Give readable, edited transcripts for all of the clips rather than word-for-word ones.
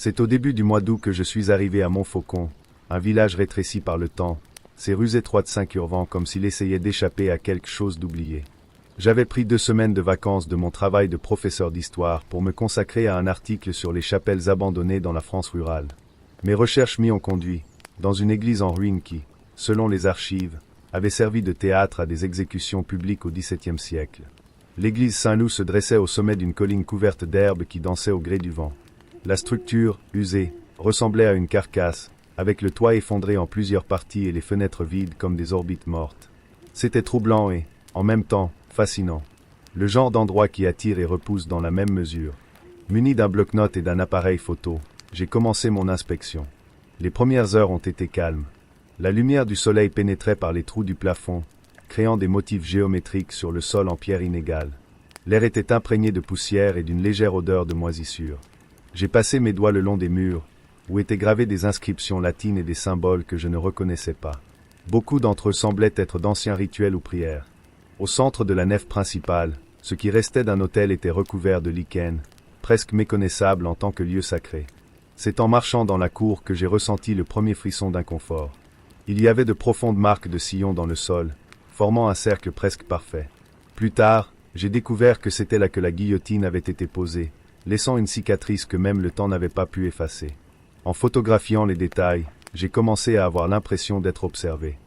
C'est au début du mois d'août que je suis arrivé à Montfaucon, un village rétréci par le temps, ses rues étroites s'incurvant comme s'il essayait d'échapper à quelque chose d'oublié. J'avais pris 2 semaines de vacances de mon travail de professeur d'histoire pour me consacrer à un article sur les chapelles abandonnées dans la France rurale. Mes recherches m'y ont conduit, dans une église en ruine qui, selon les archives, avait servi de théâtre à des exécutions publiques au XVIIe siècle. L'église Saint-Loup se dressait au sommet d'une colline couverte d'herbes qui dansait au gré du vent. La structure, usée, ressemblait à une carcasse, avec le toit effondré en plusieurs parties et les fenêtres vides comme des orbites mortes. C'était troublant et, en même temps, fascinant. Le genre d'endroit qui attire et repousse dans la même mesure. Muni d'un bloc-notes et d'un appareil photo, j'ai commencé mon inspection. Les premières heures ont été calmes. La lumière du soleil pénétrait par les trous du plafond, créant des motifs géométriques sur le sol en pierre inégale. L'air était imprégné de poussière et d'une légère odeur de moisissure. J'ai passé mes doigts le long des murs, où étaient gravées des inscriptions latines et des symboles que je ne reconnaissais pas. Beaucoup d'entre eux semblaient être d'anciens rituels ou prières. Au centre de la nef principale, ce qui restait d'un autel était recouvert de lichen, presque méconnaissable en tant que lieu sacré. C'est en marchant dans la cour que j'ai ressenti le premier frisson d'inconfort. Il y avait de profondes marques de sillons dans le sol, formant un cercle presque parfait. Plus tard, j'ai découvert que c'était là que la guillotine avait été posée, laissant une cicatrice que même le temps n'avait pas pu effacer. En photographiant les détails, j'ai commencé à avoir l'impression d'être observé.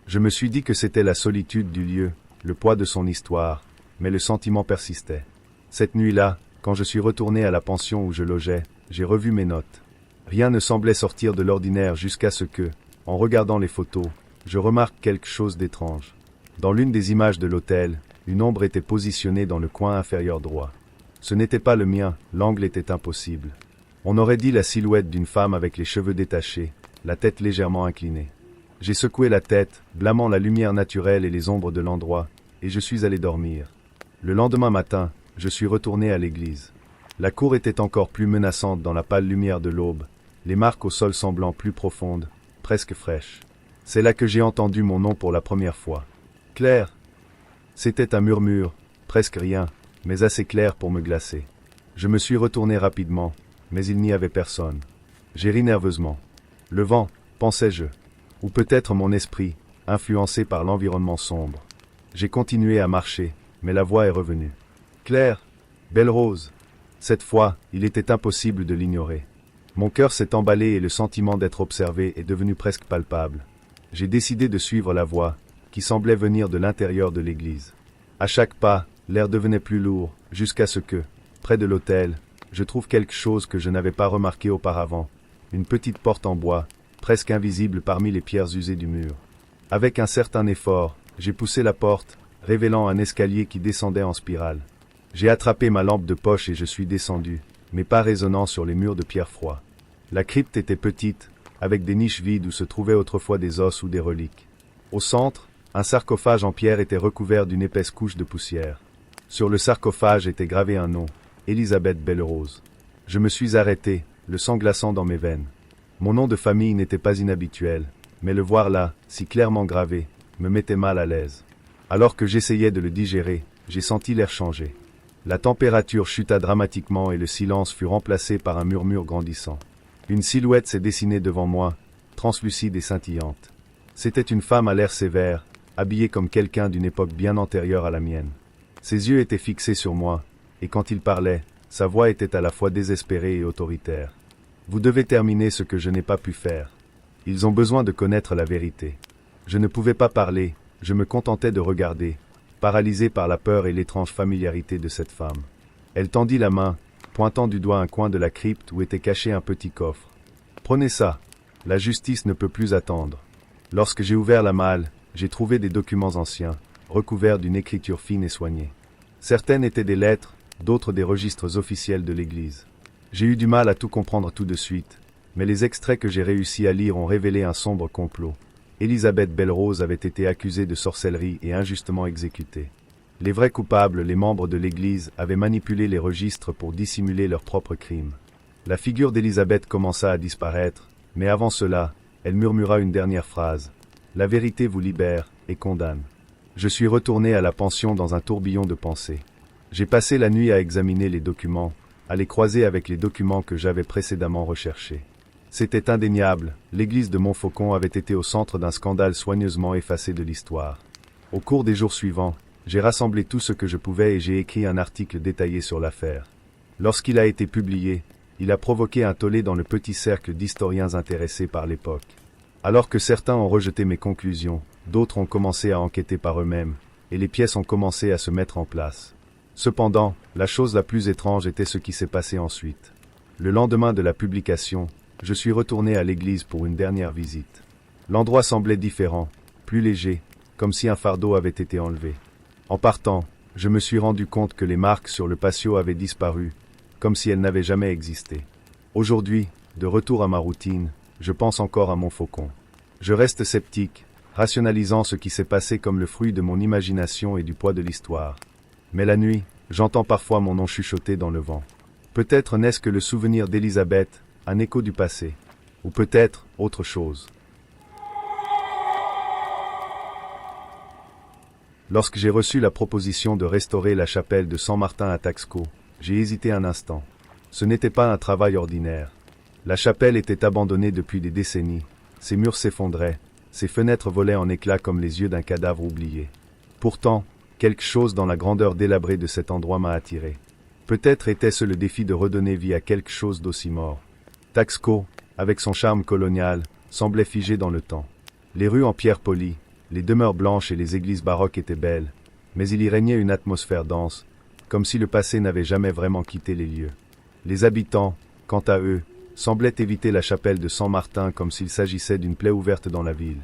Je me suis dit que c'était la solitude du lieu, le poids de son histoire, mais le sentiment persistait. Cette nuit-là, quand je suis retourné à la pension où je logeais, j'ai revu mes notes. Rien ne semblait sortir de l'ordinaire jusqu'à ce que, en regardant les photos, je remarque quelque chose d'étrange. Dans l'une des images de l'hôtel, une ombre était positionnée dans le coin inférieur droit. Ce n'était pas le mien, l'angle était impossible. On aurait dit la silhouette d'une femme avec les cheveux détachés, la tête légèrement inclinée. J'ai secoué la tête, blâmant la lumière naturelle et les ombres de l'endroit, et je suis allé dormir. Le lendemain matin, je suis retourné à l'église. La cour était encore plus menaçante dans la pâle lumière de l'aube, les marques au sol semblant plus profondes, presque fraîches. C'est là que j'ai entendu mon nom pour la première fois. Claire. C'était un murmure, presque rien, mais assez clair pour me glacer. Je me suis retourné rapidement, mais il n'y avait personne. J'ai ri nerveusement. Le vent, pensais-je. Ou peut-être mon esprit, influencé par l'environnement sombre. J'ai continué à marcher, mais la voix est revenue. Claire, belle rose. Cette fois, il était impossible de l'ignorer. Mon cœur s'est emballé et le sentiment d'être observé est devenu presque palpable. J'ai décidé de suivre la voix, qui semblait venir de l'intérieur de l'église. À chaque pas, l'air devenait plus lourd, jusqu'à ce que, près de l'autel, je trouve quelque chose que je n'avais pas remarqué auparavant. Une petite porte en bois, presque invisible parmi les pierres usées du mur. Avec un certain effort, j'ai poussé la porte, révélant un escalier qui descendait en spirale. J'ai attrapé ma lampe de poche et je suis descendu, mes pas résonnant sur les murs de pierre froid. La crypte était petite, avec des niches vides où se trouvaient autrefois des os ou des reliques. Au centre, un sarcophage en pierre était recouvert d'une épaisse couche de poussière. Sur le sarcophage était gravé un nom, Élisabeth Belle-Rose. Je me suis arrêté, le sang glaçant dans mes veines. Mon nom de famille n'était pas inhabituel, mais le voir là, si clairement gravé, me mettait mal à l'aise. Alors que j'essayais de le digérer, j'ai senti l'air changer. La température chuta dramatiquement et le silence fut remplacé par un murmure grandissant. Une silhouette s'est dessinée devant moi, translucide et scintillante. C'était une femme à l'air sévère, habillée comme quelqu'un d'une époque bien antérieure à la mienne. Ses yeux étaient fixés sur moi, et quand il parlait, sa voix était à la fois désespérée et autoritaire. Vous devez terminer ce que je n'ai pas pu faire. Ils ont besoin de connaître la vérité. Je ne pouvais pas parler, je me contentais de regarder, paralysé par la peur et l'étrange familiarité de cette femme. Elle tendit la main, pointant du doigt un coin de la crypte où était caché un petit coffre. Prenez ça, la justice ne peut plus attendre. Lorsque j'ai ouvert la malle, j'ai trouvé des documents anciens, recouverts d'une écriture fine et soignée. Certaines étaient des lettres, d'autres des registres officiels de l'Église. J'ai eu du mal à tout comprendre tout de suite, mais les extraits que j'ai réussi à lire ont révélé un sombre complot. Élisabeth Belle-Rose avait été accusée de sorcellerie et injustement exécutée. Les vrais coupables, les membres de l'Église, avaient manipulé les registres pour dissimuler leurs propres crimes. La figure d'Élisabeth commença à disparaître, mais avant cela, elle murmura une dernière phrase. « La vérité vous libère et condamne. » Je suis retourné à la pension dans un tourbillon de pensées. J'ai passé la nuit à examiner les documents, à les croiser avec les documents que j'avais précédemment recherchés. C'était indéniable, l'église de Montfaucon avait été au centre d'un scandale soigneusement effacé de l'histoire. Au cours des jours suivants, j'ai rassemblé tout ce que je pouvais et j'ai écrit un article détaillé sur l'affaire. Lorsqu'il a été publié, il a provoqué un tollé dans le petit cercle d'historiens intéressés par l'époque. Alors que certains ont rejeté mes conclusions, d'autres ont commencé à enquêter par eux-mêmes, et les pièces ont commencé à se mettre en place. Cependant, la chose la plus étrange était ce qui s'est passé ensuite. Le lendemain de la publication, je suis retourné à l'église pour une dernière visite. L'endroit semblait différent, plus léger, comme si un fardeau avait été enlevé. En partant, je me suis rendu compte que les marques sur le patio avaient disparu, comme si elles n'avaient jamais existé. Aujourd'hui, de retour à ma routine, je pense encore à Montfaucon. Je reste sceptique, rationalisant ce qui s'est passé comme le fruit de mon imagination et du poids de l'histoire. Mais la nuit, j'entends parfois mon nom chuchoter dans le vent. Peut-être n'est-ce que le souvenir d'Élisabeth, un écho du passé, ou peut-être autre chose. Lorsque j'ai reçu la proposition de restaurer la chapelle de San Martin à Taxco, j'ai hésité un instant. Ce n'était pas un travail ordinaire. La chapelle était abandonnée depuis des décennies, ses murs s'effondraient, ses fenêtres volaient en éclats comme les yeux d'un cadavre oublié. Pourtant, quelque chose dans la grandeur délabrée de cet endroit m'a attiré. Peut-être était-ce le défi de redonner vie à quelque chose d'aussi mort. Taxco, avec son charme colonial, semblait figé dans le temps. Les rues en pierre polie, les demeures blanches et les églises baroques étaient belles, mais il y régnait une atmosphère dense, comme si le passé n'avait jamais vraiment quitté les lieux. Les habitants, quant à eux, semblaient éviter la chapelle de San Martin comme s'il s'agissait d'une plaie ouverte dans la ville.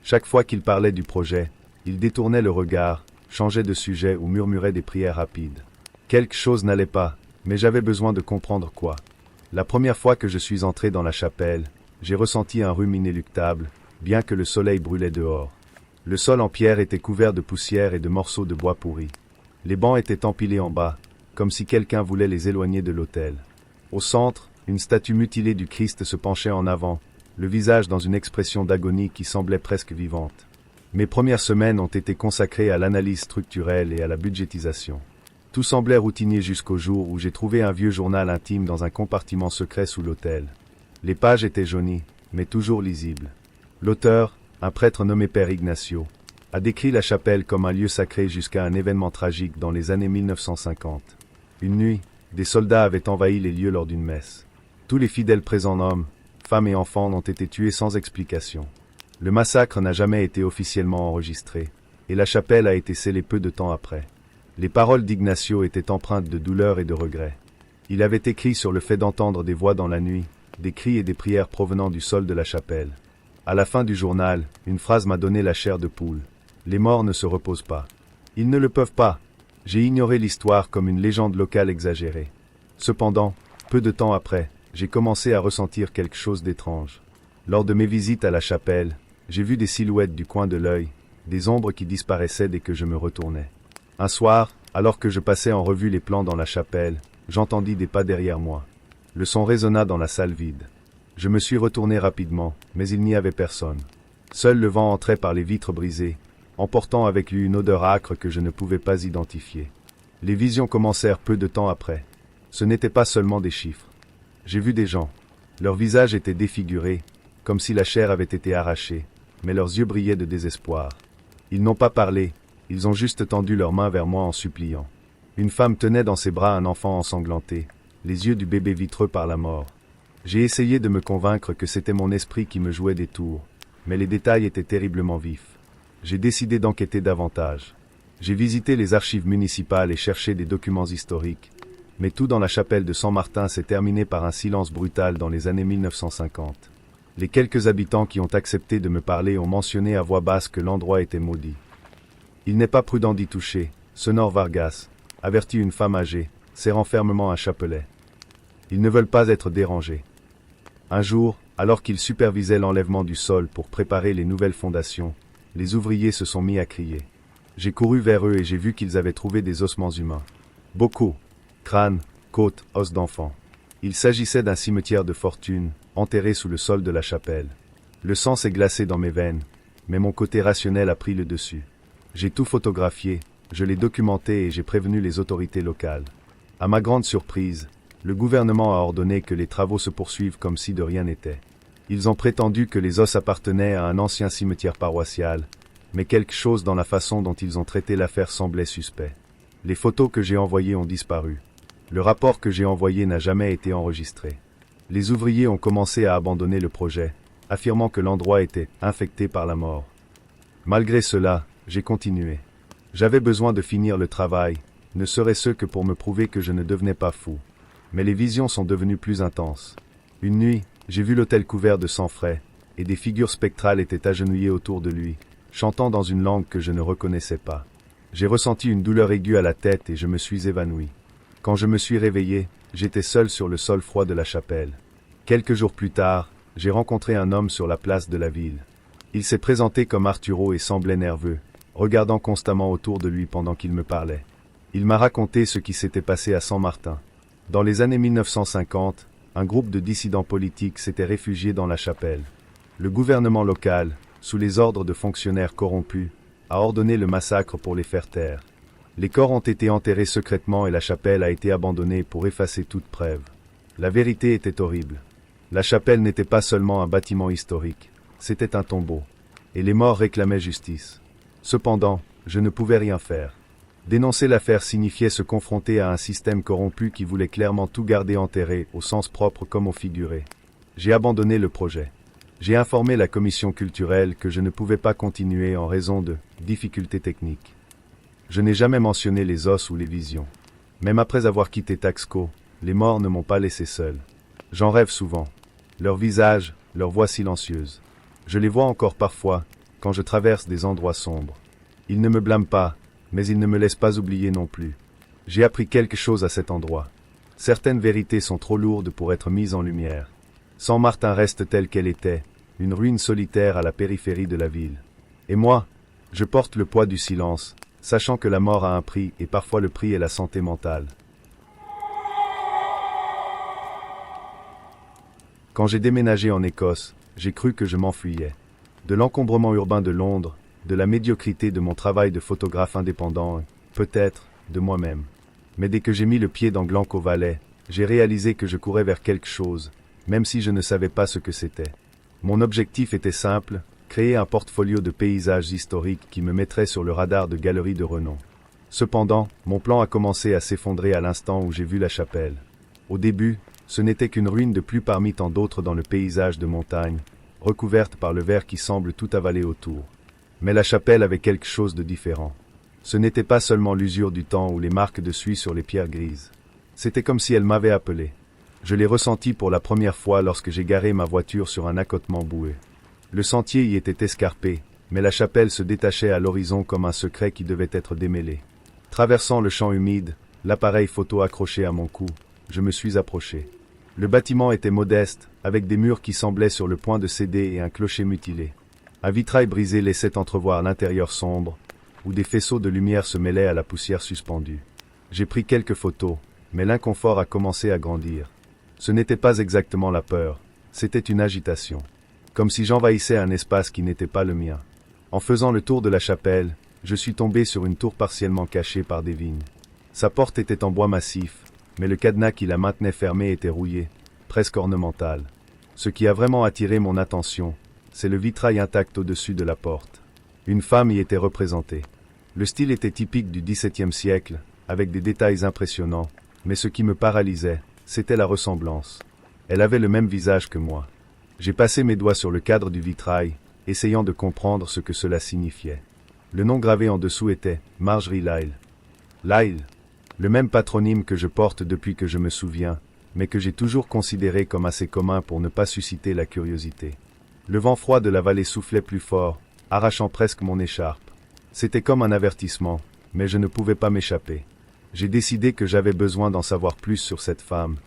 Chaque fois qu'ils parlaient du projet, ils détournaient le regard, changeaient de sujet ou murmuraient des prières rapides. Quelque chose n'allait pas, mais j'avais besoin de comprendre quoi. La première fois que je suis entré dans la chapelle, j'ai ressenti un rhume inéluctable, bien que le soleil brûlait dehors. Le sol en pierre était couvert de poussière et de morceaux de bois pourris. Les bancs étaient empilés en bas, comme si quelqu'un voulait les éloigner de l'autel. Au centre, une statue mutilée du Christ se penchait en avant, le visage dans une expression d'agonie qui semblait presque vivante. Mes premières semaines ont été consacrées à l'analyse structurelle et à la budgétisation. Tout semblait routinier jusqu'au jour où j'ai trouvé un vieux journal intime dans un compartiment secret sous l'autel. Les pages étaient jaunies, mais toujours lisibles. L'auteur, un prêtre nommé Père Ignacio, a décrit la chapelle comme un lieu sacré jusqu'à un événement tragique dans les années 1950. Une nuit, des soldats avaient envahi les lieux lors d'une messe. Tous les fidèles présents, hommes, femmes et enfants, ont été tués sans explication. Le massacre n'a jamais été officiellement enregistré, et la chapelle a été scellée peu de temps après. Les paroles d'Ignacio étaient empreintes de douleur et de regret. Il avait écrit sur le fait d'entendre des voix dans la nuit, des cris et des prières provenant du sol de la chapelle. À la fin du journal, une phrase m'a donné la chair de poule. Les morts ne se reposent pas. Ils ne le peuvent pas. J'ai ignoré l'histoire comme une légende locale exagérée. Cependant, peu de temps après, j'ai commencé à ressentir quelque chose d'étrange. Lors de mes visites à la chapelle, j'ai vu des silhouettes du coin de l'œil, des ombres qui disparaissaient dès que je me retournais. Un soir, alors que je passais en revue les plans dans la chapelle, j'entendis des pas derrière moi. Le son résonna dans la salle vide. Je me suis retourné rapidement, mais il n'y avait personne. Seul le vent entrait par les vitres brisées, emportant avec lui une odeur âcre que je ne pouvais pas identifier. Les visions commencèrent peu de temps après. Ce n'étaient pas seulement des chiffres. J'ai vu des gens. Leurs visages étaient défigurés, comme si la chair avait été arrachée, mais leurs yeux brillaient de désespoir. Ils n'ont pas parlé, ils ont juste tendu leurs mains vers moi en suppliant. Une femme tenait dans ses bras un enfant ensanglanté, les yeux du bébé vitreux par la mort. J'ai essayé de me convaincre que c'était mon esprit qui me jouait des tours, mais les détails étaient terriblement vifs. J'ai décidé d'enquêter davantage. J'ai visité les archives municipales et cherché des documents historiques, mais tout dans la chapelle de San Martin s'est terminé par un silence brutal dans les années 1950. Les quelques habitants qui ont accepté de me parler ont mentionné à voix basse que l'endroit était maudit. Il n'est pas prudent d'y toucher, Sonor Vargas, avertit une femme âgée, serrant fermement un chapelet. Ils ne veulent pas être dérangés. Un jour, alors qu'ils supervisaient l'enlèvement du sol pour préparer les nouvelles fondations, les ouvriers se sont mis à crier. J'ai couru vers eux et j'ai vu qu'ils avaient trouvé des ossements humains. Beaucoup. Crânes, côtes, os d'enfants. Il s'agissait d'un cimetière de fortune, enterré sous le sol de la chapelle. Le sang s'est glacé dans mes veines, mais mon côté rationnel a pris le dessus. J'ai tout photographié, je l'ai documenté et j'ai prévenu les autorités locales. À ma grande surprise, Le gouvernement a ordonné que les travaux se poursuivent comme si de rien n'était. Ils ont prétendu que les os appartenaient à un ancien cimetière paroissial, mais quelque chose dans la façon dont ils ont traité l'affaire semblait suspect. Les photos que j'ai envoyées ont disparu. Le rapport que j'ai envoyé n'a jamais été enregistré. Les ouvriers ont commencé à abandonner le projet, affirmant que l'endroit était infecté par la mort. Malgré cela, j'ai continué. J'avais besoin de finir le travail, ne serait-ce que pour me prouver que je ne devenais pas fou. Mais les visions sont devenues plus intenses. Une nuit, j'ai vu l'autel couvert de sang frais, et des figures spectrales étaient agenouillées autour de lui, chantant dans une langue que je ne reconnaissais pas. J'ai ressenti une douleur aiguë à la tête et je me suis évanoui. Quand je me suis réveillé, j'étais seul sur le sol froid de la chapelle. Quelques jours plus tard, j'ai rencontré un homme sur la place de la ville. Il s'est présenté comme Arturo et semblait nerveux, regardant constamment autour de lui pendant qu'il me parlait. Il m'a raconté ce qui s'était passé à San Martin. Dans les années 1950, un groupe de dissidents politiques s'était réfugié dans la chapelle. Le gouvernement local, sous les ordres de fonctionnaires corrompus, a ordonné le massacre pour les faire taire. Les corps ont été enterrés secrètement et la chapelle a été abandonnée pour effacer toute preuve. La vérité était horrible. La chapelle n'était pas seulement un bâtiment historique, c'était un tombeau. Et les morts réclamaient justice. Cependant, je ne pouvais rien faire. Dénoncer l'affaire signifiait se confronter à un système corrompu qui voulait clairement tout garder enterré, au sens propre comme au figuré. J'ai abandonné le projet. J'ai informé la commission culturelle que je ne pouvais pas continuer en raison de difficultés techniques. Je n'ai jamais mentionné les os ou les visions. Même après avoir quitté Taxco, les morts ne m'ont pas laissé seul. J'en rêve souvent. Leurs visages, leurs voix silencieuses. Je les vois encore parfois, quand je traverse des endroits sombres. Ils ne me blâment pas, mais ils ne me laissent pas oublier non plus. J'ai appris quelque chose à cet endroit. Certaines vérités sont trop lourdes pour être mises en lumière. San Martin reste telle qu'elle était, une ruine solitaire à la périphérie de la ville. Et moi, je porte le poids du silence, sachant que la mort a un prix et parfois le prix est la santé mentale. Quand j'ai déménagé en Écosse, j'ai cru que je m'enfuyais. De l'encombrement urbain de Londres, de la médiocrité de mon travail de photographe indépendant, peut-être, de moi-même. Mais dès que j'ai mis le pied dans Glencoe Valley, j'ai réalisé que je courais vers quelque chose, même si je ne savais pas ce que c'était. Mon objectif était simple, créer un portfolio de paysages historiques qui me mettrait sur le radar de galeries de renom. Cependant, mon plan a commencé à s'effondrer à l'instant où j'ai vu la chapelle. Au début, ce n'était qu'une ruine de plus parmi tant d'autres dans le paysage de montagne, recouverte par le verre qui semble tout avaler autour. Mais la chapelle avait quelque chose de différent. Ce n'était pas seulement l'usure du temps ou les marques de suie sur les pierres grises. C'était comme si elle m'avait appelé. Je l'ai ressenti pour la première fois lorsque j'ai garé ma voiture sur un accotement boueux. Le sentier y était escarpé, mais la chapelle se détachait à l'horizon comme un secret qui devait être démêlé. Traversant le champ humide, l'appareil photo accroché à mon cou, je me suis approché. Le bâtiment était modeste, avec des murs qui semblaient sur le point de céder et un clocher mutilé. Un vitrail brisé laissait entrevoir l'intérieur sombre, où des faisceaux de lumière se mêlaient à la poussière suspendue. J'ai pris quelques photos, mais l'inconfort a commencé à grandir. Ce n'était pas exactement la peur, c'était une agitation. Comme si j'envahissais un espace qui n'était pas le mien. En faisant le tour de la chapelle, je suis tombé sur une tour partiellement cachée par des vignes. Sa porte était en bois massif, mais le cadenas qui la maintenait fermée était rouillé, presque ornemental. Ce qui a vraiment attiré mon attention, c'est le vitrail intact au-dessus de la porte. Une femme y était représentée. Le style était typique du XVIIe siècle, avec des détails impressionnants, mais ce qui me paralysait, c'était la ressemblance. Elle avait le même visage que moi. J'ai passé mes doigts sur le cadre du vitrail, essayant de comprendre ce que cela signifiait. Le nom gravé en dessous était Marjorie Lyle. Lyle, le même patronyme que je porte depuis que je me souviens, mais que j'ai toujours considéré comme assez commun pour ne pas susciter la curiosité. Le vent froid de la vallée soufflait plus fort, arrachant presque mon écharpe. C'était comme un avertissement, mais je ne pouvais pas m'échapper. J'ai décidé que j'avais besoin d'en savoir plus sur cette femme,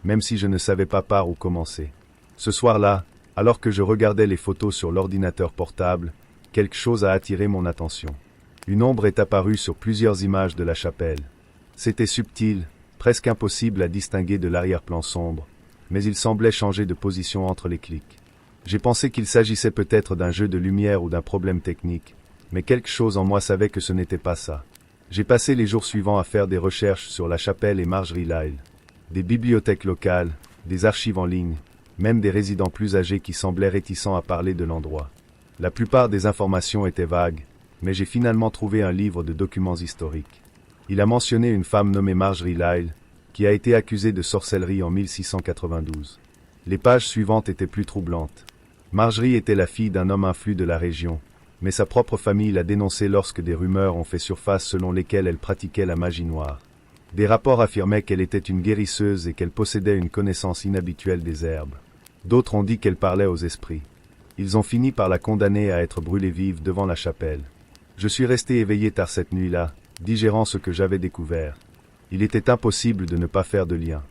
même si je ne savais pas par où commencer. Ce soir-là, alors que je regardais les photos sur l'ordinateur portable, quelque chose a attiré mon attention. Une ombre est apparue sur plusieurs images de la chapelle. C'était subtil, presque impossible à distinguer de l'arrière-plan sombre, mais il semblait changer de position entre les clics. J'ai pensé qu'il s'agissait peut-être d'un jeu de lumière ou d'un problème technique, mais quelque chose en moi savait que ce n'était pas ça. J'ai passé les jours suivants à faire des recherches sur la chapelle et Marjorie Lyle. des bibliothèques locales, des archives en ligne, même des résidents plus âgés qui semblaient réticents à parler de l'endroit. La plupart des informations étaient vagues, mais j'ai finalement trouvé un livre de documents historiques. Il a mentionné une femme nommée Marjorie Lyle, qui a été accusée de sorcellerie en 1692. Les pages suivantes étaient plus troublantes. Marjorie était la fille d'un homme influent de la région, mais sa propre famille l'a dénoncée lorsque des rumeurs ont fait surface selon lesquelles elle pratiquait la magie noire. Des rapports affirmaient qu'elle était une guérisseuse et qu'elle possédait une connaissance inhabituelle des herbes. D'autres ont dit qu'elle parlait aux esprits. Ils ont fini par la condamner à être brûlée vive devant la chapelle. Je suis resté éveillé tard cette nuit-là, digérant ce que j'avais découvert. Il était impossible de ne pas faire de lien.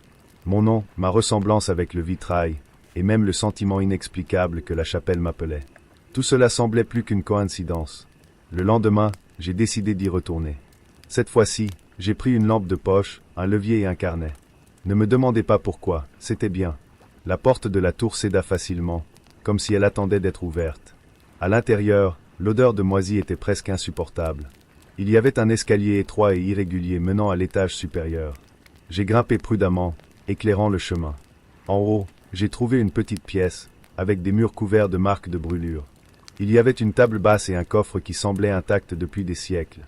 Mon nom, ma ressemblance avec le vitrail, et même le sentiment inexplicable que la chapelle m'appelait. Tout cela semblait plus qu'une coïncidence. Le lendemain, j'ai décidé d'y retourner. Cette fois-ci, j'ai pris une lampe de poche, un levier et un carnet. Ne me demandez pas pourquoi, c'était bien. La porte de la tour céda facilement, comme si elle attendait d'être ouverte. À l'intérieur, l'odeur de moisi était presque insupportable. Il y avait un escalier étroit et irrégulier menant à l'étage supérieur. J'ai grimpé prudemment, éclairant le chemin. En haut, j'ai trouvé une petite pièce, avec des murs couverts de marques de brûlure. Il y avait une table basse et un coffre qui semblait intact depuis des siècles.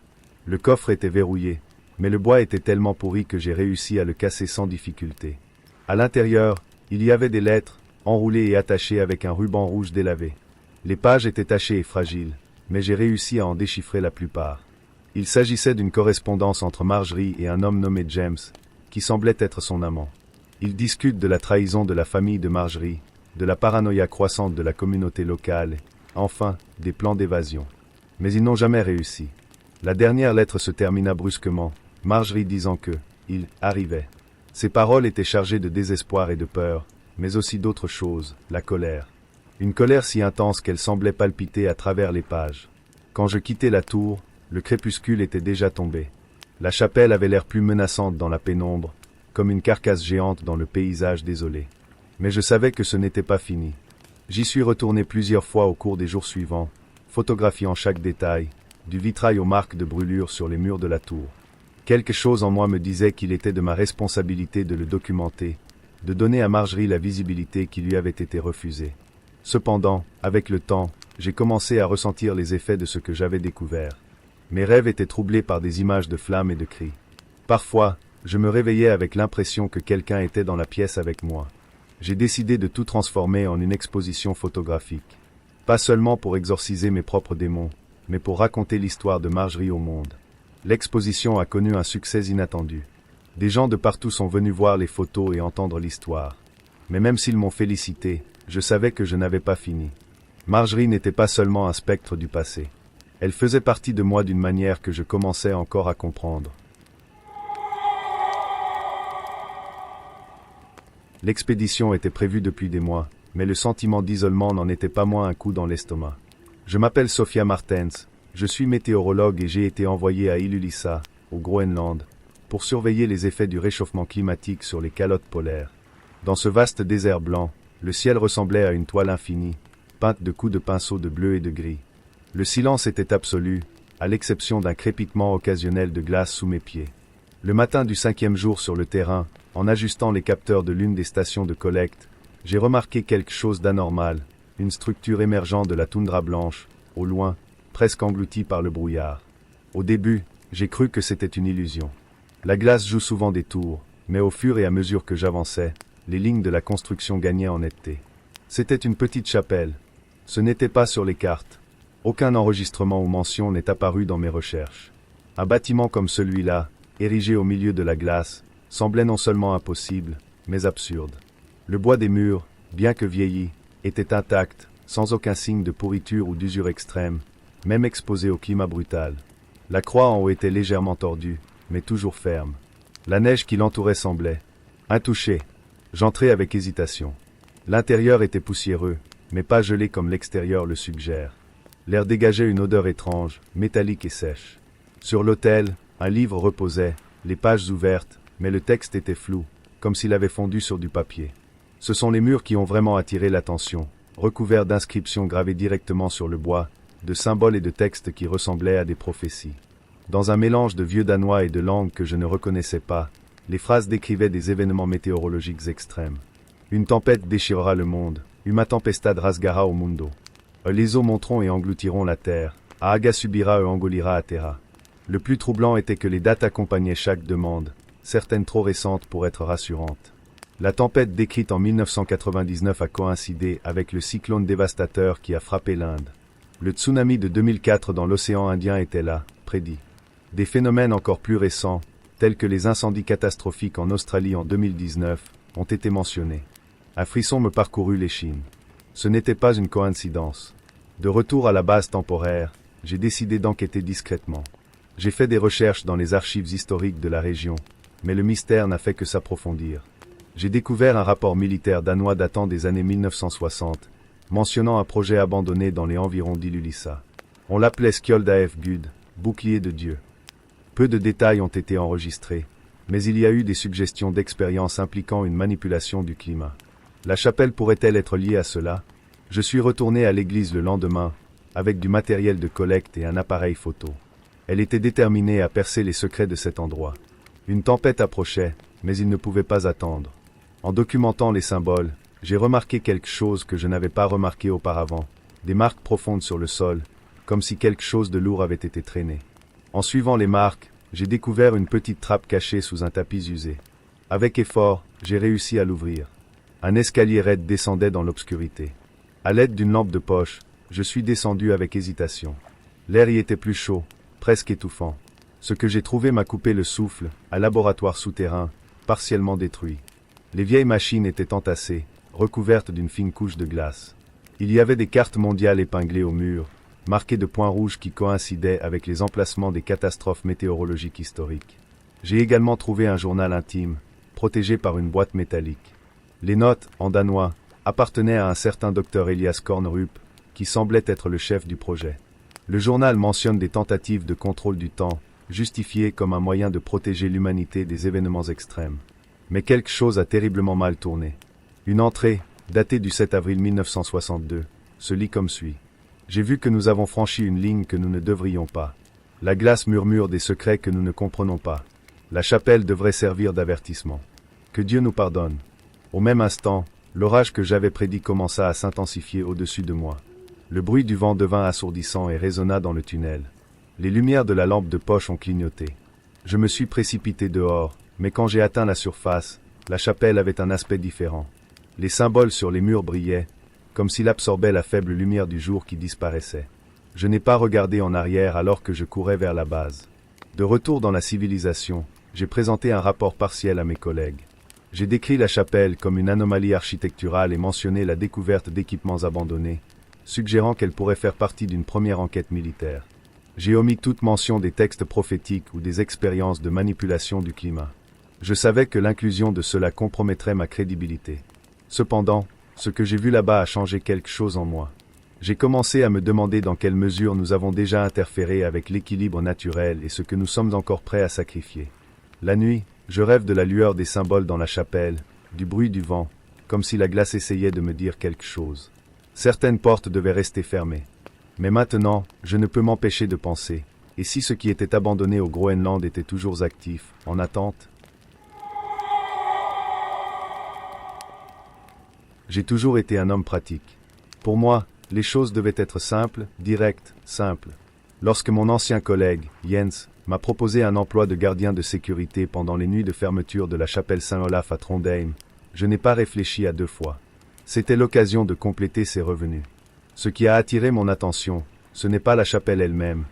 Le coffre était verrouillé, mais le bois était tellement pourri que j'ai réussi à le casser sans difficulté. À l'intérieur, il y avait des lettres, enroulées et attachées avec un ruban rouge délavé. Les pages étaient tachées et fragiles, mais j'ai réussi à en déchiffrer la plupart. Il s'agissait d'une correspondance entre Marjorie et un homme nommé James, qui semblait être son amant. Ils discutent de la trahison de la famille de Marjorie, de la paranoïa croissante de la communauté locale, et, enfin, des plans d'évasion. Mais ils n'ont jamais réussi. La dernière lettre se termina brusquement, Marjorie disant que, il arrivait. Ses paroles étaient chargées de désespoir et de peur, mais aussi d'autres choses, la colère. Une colère si intense qu'elle semblait palpiter à travers les pages. Quand je quittais la tour, le crépuscule était déjà tombé. La chapelle avait l'air plus menaçante dans la pénombre, comme une carcasse géante dans le paysage désolé. Mais je savais que ce n'était pas fini. J'y suis retourné plusieurs fois au cours des jours suivants, photographiant chaque détail, du vitrail aux marques de brûlure sur les murs de la tour. Quelque chose en moi me disait qu'il était de ma responsabilité de le documenter, de donner à Marjorie la visibilité qui lui avait été refusée. Cependant, avec le temps, j'ai commencé à ressentir les effets de ce que j'avais découvert. Mes rêves étaient troublés par des images de flammes et de cris. Parfois, je me réveillais avec l'impression que quelqu'un était dans la pièce avec moi. J'ai décidé de tout transformer en une exposition photographique. Pas seulement pour exorciser mes propres démons, mais pour raconter l'histoire de Marjorie au monde. L'exposition a connu un succès inattendu. Des gens de partout sont venus voir les photos et entendre l'histoire. Mais même s'ils m'ont félicité, je savais que je n'avais pas fini. Marjorie n'était pas seulement un spectre du passé. Elle faisait partie de moi d'une manière que je commençais encore à comprendre. L'expédition était prévue depuis des mois, mais le sentiment d'isolement n'en était pas moins un coup dans l'estomac. Je m'appelle Sophia Martens, je suis météorologue et j'ai été envoyé à Ilulissat, au Groenland, pour surveiller les effets du réchauffement climatique sur les calottes polaires. Dans ce vaste désert blanc, le ciel ressemblait à une toile infinie, peinte de coups de pinceau de bleu et de gris. Le silence était absolu, à l'exception d'un crépitement occasionnel de glace sous mes pieds. Le matin du 5e jour sur le terrain, en ajustant les capteurs de l'une des stations de collecte, j'ai remarqué quelque chose d'anormal, une structure émergeant de la toundra blanche, au loin, presque engloutie par le brouillard. Au début, j'ai cru que c'était une illusion. La glace joue souvent des tours, mais au fur et à mesure que j'avançais, les lignes de la construction gagnaient en netteté. C'était une petite chapelle. Ce n'était pas sur les cartes. Aucun enregistrement ou mention n'est apparu dans mes recherches. Un bâtiment comme celui-là, érigé au milieu de la glace, semblait non seulement impossible, mais absurde. Le bois des murs, bien que vieilli, était intact, sans aucun signe de pourriture ou d'usure extrême, même exposé au climat brutal. La croix en haut était légèrement tordue, mais toujours ferme. La neige qui l'entourait semblait intouchée. J'entrai avec hésitation. L'intérieur était poussiéreux, mais pas gelé comme l'extérieur le suggère. L'air dégageait une odeur étrange, métallique et sèche. Sur l'autel, un livre reposait, les pages ouvertes, mais le texte était flou, comme s'il avait fondu sur du papier. Ce sont les murs qui ont vraiment attiré l'attention, recouverts d'inscriptions gravées directement sur le bois, de symboles et de textes qui ressemblaient à des prophéties. Dans un mélange de vieux danois et de langues que je ne reconnaissais pas, Les phrases décrivaient des événements météorologiques extrêmes. Une tempête déchirera le monde. Uma tempestad rasgará o mundo. Les eaux monteront et engloutiront la terre. A água subirá e engolirá a terra. Le plus troublant était que les dates accompagnaient chaque demande, certaines trop récentes pour être rassurantes. La tempête décrite en 1999 a coïncidé avec le cyclone dévastateur qui a frappé l'Inde. Le tsunami de 2004 dans l'océan Indien était là, prédit. Des phénomènes encore plus récents, tels que les incendies catastrophiques en Australie en 2019, ont été mentionnés. Un frisson me parcourut l'échine. Ce n'était pas une coïncidence. De retour à la base temporaire, j'ai décidé d'enquêter discrètement. J'ai fait des recherches dans les archives historiques de la région, mais le mystère n'a fait que s'approfondir. J'ai découvert un rapport militaire danois datant des années 1960, mentionnant un projet abandonné dans les environs d'Ilulissa. On l'appelait Skjold af Gud, bouclier de Dieu. Peu de détails ont été enregistrés, mais il y a eu des suggestions d'expériences impliquant une manipulation du climat. La chapelle pourrait-elle être liée à cela? Je suis retourné à l'église le lendemain, avec du matériel de collecte et un appareil photo. Elle était déterminée à percer les secrets de cet endroit. Une tempête approchait, mais il ne pouvait pas attendre. En documentant les symboles, j'ai remarqué quelque chose que je n'avais pas remarqué auparavant. Des marques profondes sur le sol, comme si quelque chose de lourd avait été traîné. En suivant les marques, j'ai découvert une petite trappe cachée sous un tapis usé. Avec effort, j'ai réussi à l'ouvrir. Un escalier raide descendait dans l'obscurité. À l'aide d'une lampe de poche, je suis descendu avec hésitation. L'air y était plus chaud, presque étouffant. Ce que j'ai trouvé m'a coupé le souffle, un laboratoire souterrain, partiellement détruit. Les vieilles machines étaient entassées, recouvertes d'une fine couche de glace. Il y avait des cartes mondiales épinglées au mur, marquées de points rouges qui coïncidaient avec les emplacements des catastrophes météorologiques historiques. J'ai également trouvé un journal intime, protégé par une boîte métallique. Les notes, en danois, appartenaient à un certain docteur Elias Kornerup, qui semblait être le chef du projet. Le journal mentionne des tentatives de contrôle du temps, justifiées comme un moyen de protéger l'humanité des événements extrêmes. Mais quelque chose a terriblement mal tourné. Une entrée, datée du 7 avril 1962, se lit comme suit. J'ai vu que nous avons franchi une ligne que nous ne devrions pas. La glace murmure des secrets que nous ne comprenons pas. La chapelle devrait servir d'avertissement. Que Dieu nous pardonne. Au même instant, l'orage que j'avais prédit commença à s'intensifier au-dessus de moi. Le bruit du vent devint assourdissant et résonna dans le tunnel. Les lumières de la lampe de poche ont clignoté. Je me suis précipité dehors, mais quand j'ai atteint la surface, la chapelle avait un aspect différent. Les symboles sur les murs brillaient, comme s'il absorbait la faible lumière du jour qui disparaissait. Je n'ai pas regardé en arrière alors que je courais vers la base. De retour dans la civilisation, j'ai présenté un rapport partiel à mes collègues. J'ai décrit la chapelle comme une anomalie architecturale et mentionné la découverte d'équipements abandonnés, suggérant qu'elle pourrait faire partie d'une première enquête militaire. J'ai omis toute mention des textes prophétiques ou des expériences de manipulation du climat. Je savais que l'inclusion de cela compromettrait ma crédibilité. Cependant, ce que j'ai vu là-bas a changé quelque chose en moi. J'ai commencé à me demander dans quelle mesure nous avons déjà interféré avec l'équilibre naturel et ce que nous sommes encore prêts à sacrifier. La nuit, je rêve de la lueur des symboles dans la chapelle, du bruit du vent, comme si la glace essayait de me dire quelque chose. Certaines portes devaient rester fermées. Mais maintenant, je ne peux m'empêcher de penser, et si ce qui était abandonné au Groenland était toujours actif, en attente? J'ai toujours été un homme pratique. Pour moi, les choses devaient être simples, directes, simples. Lorsque mon ancien collègue, Jens, m'a proposé un emploi de gardien de sécurité pendant les nuits de fermeture de la chapelle Saint-Olaf à Trondheim, je n'ai pas réfléchi à deux fois. C'était l'occasion de compléter ses revenus. Ce qui a attiré mon attention, ce n'est pas la chapelle elle-même,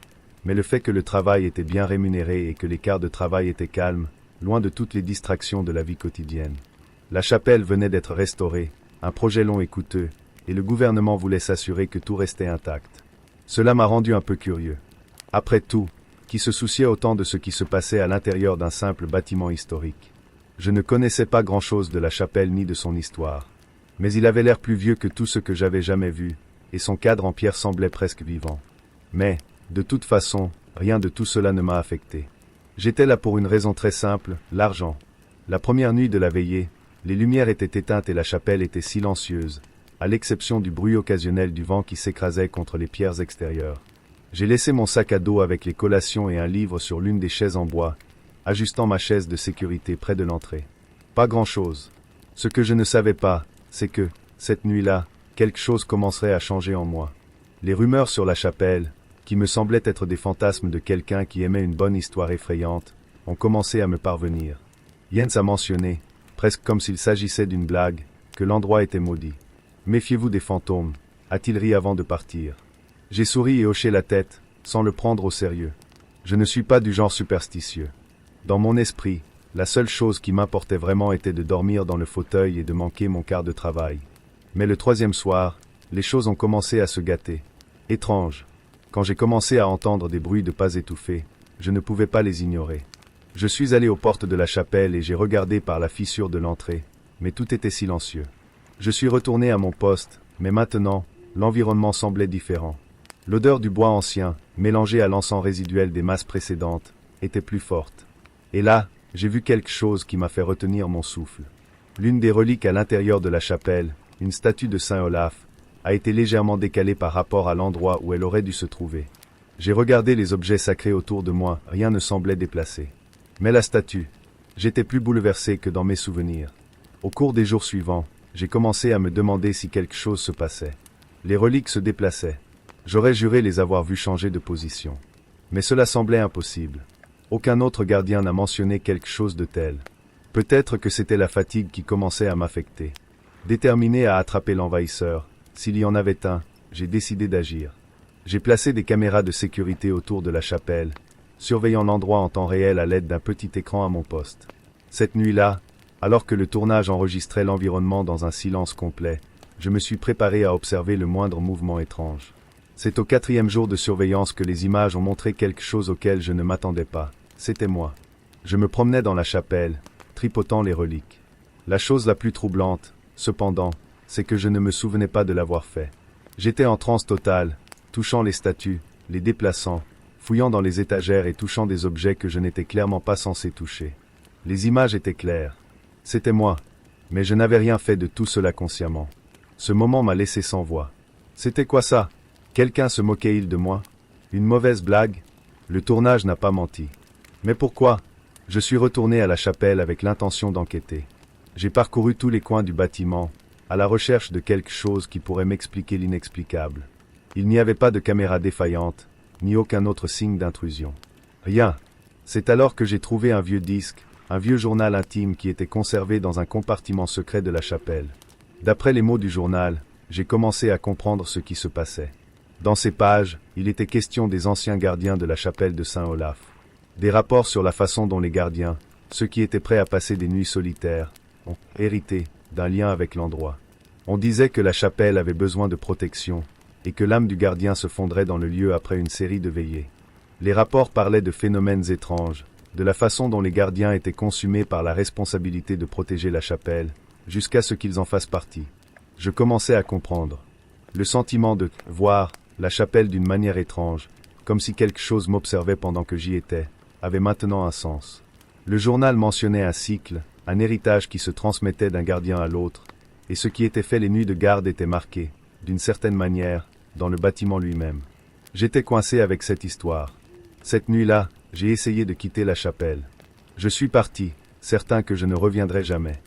mais le fait que le travail était bien rémunéré et que les quarts de travail étaient calmes, loin de toutes les distractions de la vie quotidienne. La chapelle venait d'être restaurée, un projet long et coûteux, et le gouvernement voulait s'assurer que tout restait intact. Cela m'a rendu un peu curieux. Après tout, qui se souciait autant de ce qui se passait à l'intérieur d'un simple bâtiment historique? Je ne connaissais pas grand-chose de la chapelle ni de son histoire. Mais il avait l'air plus vieux que tout ce que j'avais jamais vu, et son cadre en pierre semblait presque vivant. Mais, de toute façon, rien de tout cela ne m'a affecté. J'étais là pour une raison très simple, l'argent. La première nuit de la veillée, les lumières étaient éteintes et la chapelle était silencieuse, à l'exception du bruit occasionnel du vent qui s'écrasait contre les pierres extérieures. J'ai laissé mon sac à dos avec les collations et un livre sur l'une des chaises en bois, ajustant ma chaise de sécurité près de l'entrée. Pas grand-chose. Ce que je ne savais pas, c'est que, cette nuit-là, quelque chose commencerait à changer en moi. Les rumeurs sur la chapelle, qui me semblaient être des fantasmes de quelqu'un qui aimait une bonne histoire effrayante, ont commencé à me parvenir. Jens a mentionné, presque comme s'il s'agissait d'une blague, que l'endroit était maudit. Méfiez-vous des fantômes, a-t-il ri avant de partir. J'ai souri et hoché la tête, sans le prendre au sérieux. Je ne suis pas du genre superstitieux. Dans mon esprit, la seule chose qui m'importait vraiment était de dormir dans le fauteuil et de manquer mon quart de travail. Mais le troisième soir, les choses ont commencé à se gâter. Étrange. Quand j'ai commencé à entendre des bruits de pas étouffés, je ne pouvais pas les ignorer. Je suis allé aux portes de la chapelle et j'ai regardé par la fissure de l'entrée, mais tout était silencieux. Je suis retourné à mon poste, mais maintenant, l'environnement semblait différent. L'odeur du bois ancien, mélangée à l'encens résiduel des masses précédentes, était plus forte. Et là, j'ai vu quelque chose qui m'a fait retenir mon souffle. L'une des reliques à l'intérieur de la chapelle, une statue de Saint Olaf, a été légèrement décalée par rapport à l'endroit où elle aurait dû se trouver. J'ai regardé les objets sacrés autour de moi, rien ne semblait déplacé. Mais la statue, j'étais plus bouleversé que dans mes souvenirs. Au cours des jours suivants, j'ai commencé à me demander si quelque chose se passait. Les reliques se déplaçaient. J'aurais juré les avoir vues changer de position. Mais cela semblait impossible. Aucun autre gardien n'a mentionné quelque chose de tel. Peut-être que c'était la fatigue qui commençait à m'affecter. Déterminé à attraper l'envahisseur, s'il y en avait un, j'ai décidé d'agir. J'ai placé des caméras de sécurité autour de la chapelle, surveillant l'endroit en temps réel à l'aide d'un petit écran à mon poste. Cette nuit-là, alors que le tournage enregistrait l'environnement dans un silence complet, je me suis préparé à observer le moindre mouvement étrange. C'est au 4e jour de surveillance que les images ont montré quelque chose auquel je ne m'attendais pas. C'était moi. Je me promenais dans la chapelle, tripotant les reliques. La chose la plus troublante, cependant, c'est que je ne me souvenais pas de l'avoir fait. J'étais en transe totale, touchant les statues, les déplaçant, fouillant dans les étagères et touchant des objets que je n'étais clairement pas censé toucher. Les images étaient claires. C'était moi. Mais je n'avais rien fait de tout cela consciemment. Ce moment m'a laissé sans voix. C'était quoi ça? Quelqu'un se moquait-il de moi? Une mauvaise blague? Le tournage n'a pas menti. Mais pourquoi? Je suis retourné à la chapelle avec l'intention d'enquêter. J'ai parcouru tous les coins du bâtiment, à la recherche de quelque chose qui pourrait m'expliquer l'inexplicable. Il n'y avait pas de caméra défaillante, ni aucun autre signe d'intrusion. Rien. C'est alors que j'ai trouvé un vieux disque, un vieux journal intime qui était conservé dans un compartiment secret de la chapelle. D'après les mots du journal, j'ai commencé à comprendre ce qui se passait. Dans ces pages, il était question des anciens gardiens de la chapelle de Saint Olaf. Des rapports sur la façon dont les gardiens, ceux qui étaient prêts à passer des nuits solitaires, ont hérité d'un lien avec l'endroit. On disait que la chapelle avait besoin de protection, et que l'âme du gardien se fondrait dans le lieu après une série de veillées. Les rapports parlaient de phénomènes étranges, de la façon dont les gardiens étaient consumés par la responsabilité de protéger la chapelle, jusqu'à ce qu'ils en fassent partie. Je commençais à comprendre. Le sentiment de voir la chapelle d'une manière étrange, comme si quelque chose m'observait pendant que j'y étais, avait maintenant un sens. Le journal mentionnait un cycle, un héritage qui se transmettait d'un gardien à l'autre, et ce qui était fait les nuits de garde était marqué, d'une certaine manière, dans le bâtiment lui-même. J'étais coincé avec cette histoire. Cette nuit-là, j'ai essayé de quitter la chapelle. Je suis parti, certain que je ne reviendrai jamais.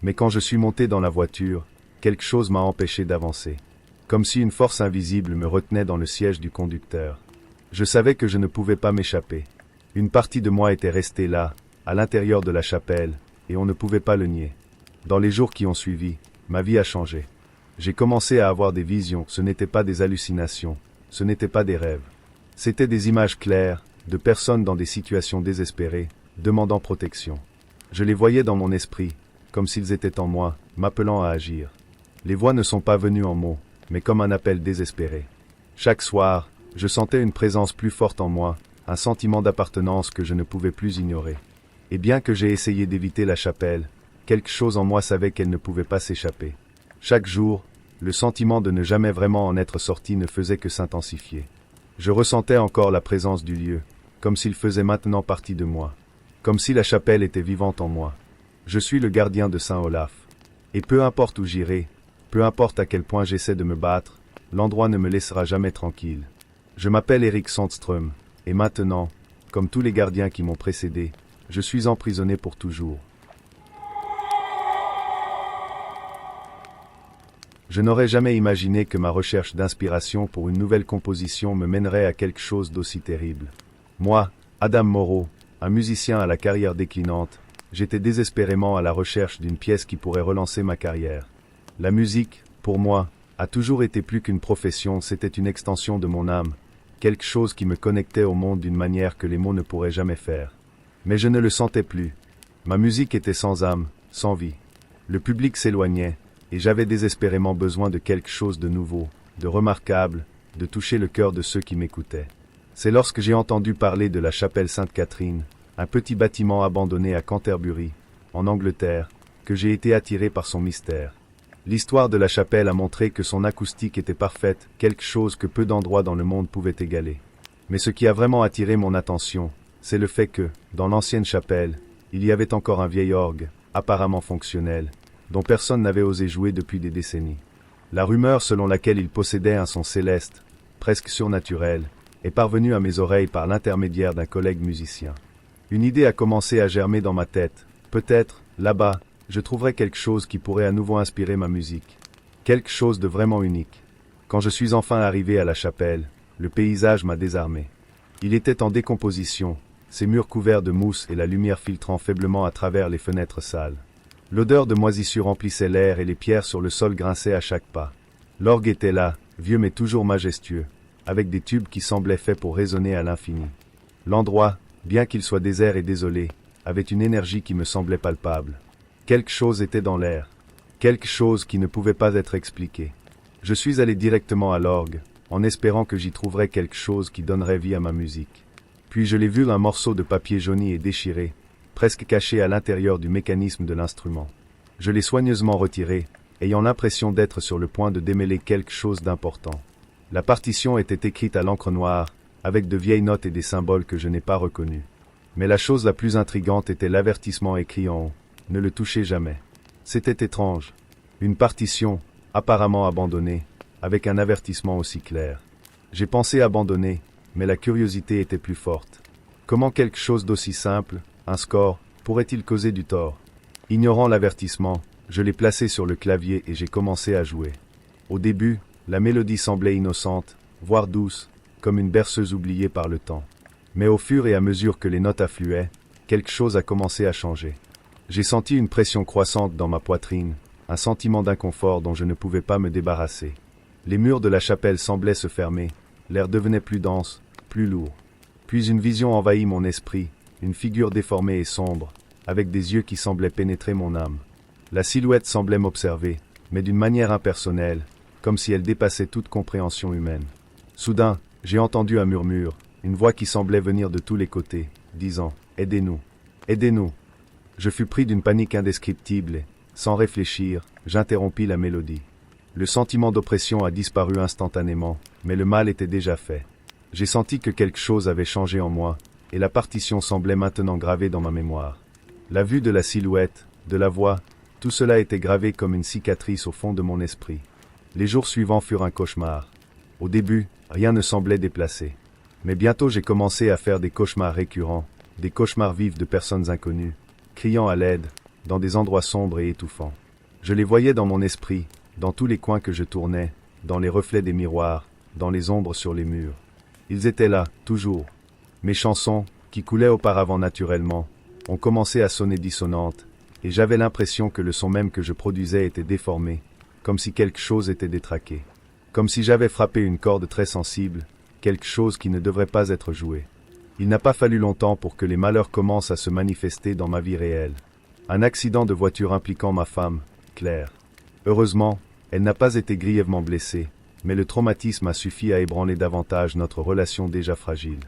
Mais quand je suis monté dans la voiture, quelque chose m'a empêché d'avancer. Comme si une force invisible me retenait dans le siège du conducteur. Je savais que je ne pouvais pas m'échapper. Une partie de moi était restée là, à l'intérieur de la chapelle, et on ne pouvait pas le nier. Dans les jours qui ont suivi, ma vie a changé. J'ai commencé à avoir des visions, ce n'étaient pas des hallucinations, ce n'étaient pas des rêves. C'étaient des images claires, de personnes dans des situations désespérées, demandant protection. Je les voyais dans mon esprit, comme s'ils étaient en moi, m'appelant à agir. Les voix ne sont pas venues en mots, mais comme un appel désespéré. Chaque soir, je sentais une présence plus forte en moi, un sentiment d'appartenance que je ne pouvais plus ignorer. Et bien que j'ai essayé d'éviter la chapelle, quelque chose en moi savait qu'elle ne pouvait pas s'échapper. Chaque jour, le sentiment de ne jamais vraiment en être sorti ne faisait que s'intensifier. Je ressentais encore la présence du lieu, comme s'il faisait maintenant partie de moi, comme si la chapelle était vivante en moi. Je suis le gardien de Saint Olaf. Et peu importe où j'irai, peu importe à quel point j'essaie de me battre, l'endroit ne me laissera jamais tranquille. Je m'appelle Eric Sandström, et maintenant, comme tous les gardiens qui m'ont précédé, Je suis emprisonné pour toujours. Je n'aurais jamais imaginé que ma recherche d'inspiration pour une nouvelle composition me mènerait à quelque chose d'aussi terrible. Moi, Adam Moreau, un musicien à la carrière déclinante, j'étais désespérément à la recherche d'une pièce qui pourrait relancer ma carrière. La musique, pour moi, a toujours été plus qu'une profession, c'était une extension de mon âme, quelque chose qui me connectait au monde d'une manière que les mots ne pourraient jamais faire. Mais je ne le sentais plus. Ma musique était sans âme, sans vie. Le public s'éloignait, et j'avais désespérément besoin de quelque chose de nouveau, de remarquable, de toucher le cœur de ceux qui m'écoutaient. C'est lorsque j'ai entendu parler de la chapelle Sainte-Catherine, un petit bâtiment abandonné à Canterbury, en Angleterre, que j'ai été attiré par son mystère. L'histoire de la chapelle a montré que son acoustique était parfaite, quelque chose que peu d'endroits dans le monde pouvaient égaler. Mais ce qui a vraiment attiré mon attention, c'est le fait que, dans l'ancienne chapelle, il y avait encore un vieil orgue, apparemment fonctionnel, dont personne n'avait osé jouer depuis des décennies. La rumeur selon laquelle il possédait un son céleste, presque surnaturel, est parvenue à mes oreilles par l'intermédiaire d'un collègue musicien. Une idée a commencé à germer dans ma tête. Peut-être, là-bas, je trouverais quelque chose qui pourrait à nouveau inspirer ma musique. Quelque chose de vraiment unique. Quand je suis enfin arrivé à la chapelle, le paysage m'a désarmé. Il était en décomposition, ses murs couverts de mousse et la lumière filtrant faiblement à travers les fenêtres sales. L'odeur de moisissure emplissait l'air et les pierres sur le sol grinçaient à chaque pas. L'orgue était là, vieux mais toujours majestueux, avec des tubes qui semblaient faits pour résonner à l'infini. L'endroit, bien qu'il soit désert et désolé, avait une énergie qui me semblait palpable. Quelque chose était dans l'air, quelque chose qui ne pouvait pas être expliqué. Je suis allé directement à l'orgue, en espérant que j'y trouverais quelque chose qui donnerait vie à ma musique. Puis je l'ai vu un morceau de papier jauni et déchiré, presque caché à l'intérieur du mécanisme de l'instrument. Je l'ai soigneusement retiré, ayant l'impression d'être sur le point de démêler quelque chose d'important. La partition était écrite à l'encre noire, avec de vieilles notes et des symboles que je n'ai pas reconnus. Mais la chose la plus intrigante était l'avertissement écrit en haut. Ne le touchez jamais. C'était étrange. Une partition, apparemment abandonnée, avec un avertissement aussi clair. J'ai pensé abandonner, mais la curiosité était plus forte. Comment quelque chose d'aussi simple, un score, pourrait-il causer du tort? Ignorant l'avertissement, je l'ai placé sur le clavier et j'ai commencé à jouer. Au début, la mélodie semblait innocente, voire douce, comme une berceuse oubliée par le temps. Mais au fur et à mesure que les notes affluaient, quelque chose a commencé à changer. J'ai senti une pression croissante dans ma poitrine, un sentiment d'inconfort dont je ne pouvais pas me débarrasser. Les murs de la chapelle semblaient se fermer, l'air devenait plus dense, plus lourd. Puis une vision envahit mon esprit, une figure déformée et sombre, avec des yeux qui semblaient pénétrer mon âme. La silhouette semblait m'observer, mais d'une manière impersonnelle, comme si elle dépassait toute compréhension humaine. Soudain, j'ai entendu un murmure, une voix qui semblait venir de tous les côtés, disant « Aidez-nous, aidez-nous ». Je fus pris d'une panique indescriptible et, sans réfléchir, j'interrompis la mélodie. Le sentiment d'oppression a disparu instantanément, mais le mal était déjà fait. J'ai senti que quelque chose avait changé en moi, et la partition semblait maintenant gravée dans ma mémoire. La vue de la silhouette, de la voix, tout cela était gravé comme une cicatrice au fond de mon esprit. Les jours suivants furent un cauchemar. Au début, rien ne semblait déplacé. Mais bientôt j'ai commencé à faire des cauchemars récurrents, des cauchemars vifs de personnes inconnues, criant à l'aide, dans des endroits sombres et étouffants. Je les voyais dans mon esprit, dans tous les coins que je tournais, dans les reflets des miroirs, dans les ombres sur les murs. Ils étaient là, toujours. Mes chansons, qui coulaient auparavant naturellement, ont commencé à sonner dissonantes, et j'avais l'impression que le son même que je produisais était déformé, comme si quelque chose était détraqué. Comme si j'avais frappé une corde très sensible, quelque chose qui ne devrait pas être joué. Il n'a pas fallu longtemps pour que les malheurs commencent à se manifester dans ma vie réelle. Un accident de voiture impliquant ma femme, Claire. Heureusement, elle n'a pas été grièvement blessée, mais le traumatisme a suffi à ébranler davantage notre relation déjà fragile.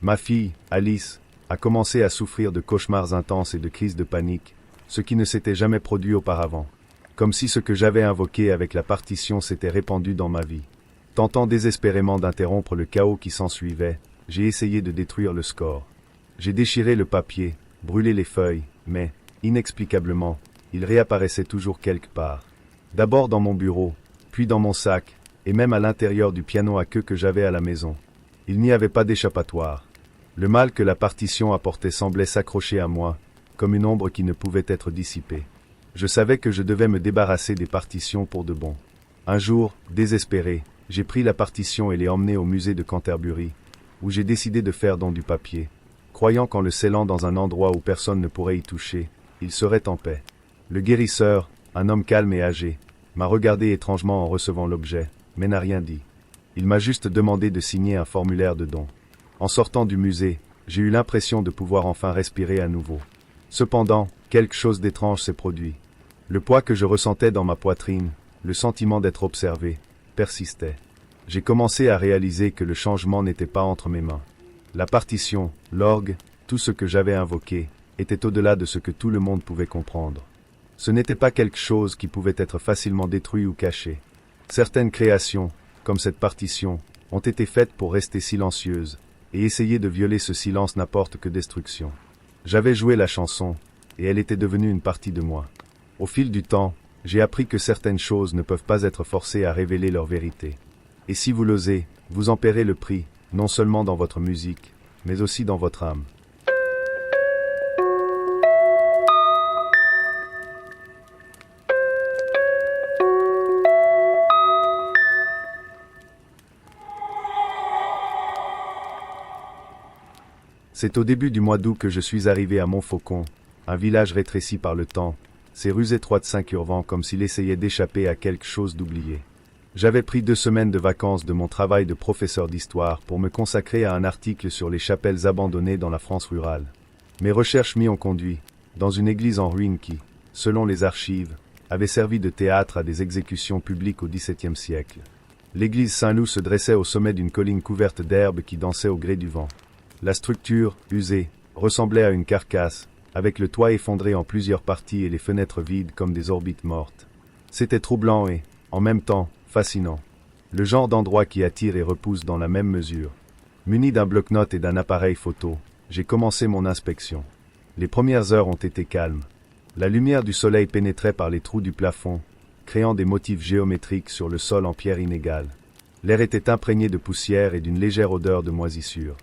Ma fille, Alice, a commencé à souffrir de cauchemars intenses et de crises de panique, ce qui ne s'était jamais produit auparavant. Comme si ce que j'avais invoqué avec la partition s'était répandu dans ma vie. Tentant désespérément d'interrompre le chaos qui s'ensuivait, j'ai essayé de détruire le score. J'ai déchiré le papier, brûlé les feuilles, mais, inexplicablement, il réapparaissait toujours quelque part. D'abord dans mon bureau, puis dans mon sac, et même à l'intérieur du piano à queue que j'avais à la maison. Il n'y avait pas d'échappatoire. Le mal que la partition apportait semblait s'accrocher à moi, comme une ombre qui ne pouvait être dissipée. Je savais que je devais me débarrasser des partitions pour de bon. Un jour, désespéré, j'ai pris la partition et l'ai emmenée au musée de Canterbury, où j'ai décidé de faire don du papier, croyant qu'en le scellant dans un endroit où personne ne pourrait y toucher, il serait en paix. Le guérisseur, un homme calme et âgé, m'a regardé étrangement en recevant l'objet, mais n'a rien dit. Il m'a juste demandé de signer un formulaire de don. En sortant du musée, j'ai eu l'impression de pouvoir enfin respirer à nouveau. Cependant, quelque chose d'étrange s'est produit. Le poids que je ressentais dans ma poitrine, le sentiment d'être observé, persistait. J'ai commencé à réaliser que le changement n'était pas entre mes mains. La partition, l'orgue, tout ce que j'avais invoqué, était au-delà de ce que tout le monde pouvait comprendre. Ce n'était pas quelque chose qui pouvait être facilement détruit ou caché. Certaines créations, comme cette partition, ont été faites pour rester silencieuses, et essayer de violer ce silence n'apporte que destruction. J'avais joué la chanson, et elle était devenue une partie de moi. Au fil du temps, j'ai appris que certaines choses ne peuvent pas être forcées à révéler leur vérité. Et si vous l'osez, vous en paierez le prix, non seulement dans votre musique, mais aussi dans votre âme. C'est au début du mois d'août que je suis arrivé à Montfaucon, un village rétréci par le temps, ses rues étroites s'incurvant comme s'il essayait d'échapper à quelque chose d'oublié. J'avais pris 2 semaines de vacances de mon travail de professeur d'histoire pour me consacrer à un article sur les chapelles abandonnées dans la France rurale. Mes recherches m'y ont conduit, dans une église en ruine qui, selon les archives, avait servi de théâtre à des exécutions publiques au XVIIe siècle. L'église Saint-Loup se dressait au sommet d'une colline couverte d'herbe qui dansait au gré du vent. La structure, usée, ressemblait à une carcasse, avec le toit effondré en plusieurs parties et les fenêtres vides comme des orbites mortes. C'était troublant et, en même temps, fascinant. Le genre d'endroit qui attire et repousse dans la même mesure. Muni d'un bloc-notes et d'un appareil photo, j'ai commencé mon inspection. Les premières heures ont été calmes. La lumière du soleil pénétrait par les trous du plafond, créant des motifs géométriques sur le sol en pierre inégale. L'air était imprégné de poussière et d'une légère odeur de moisissure.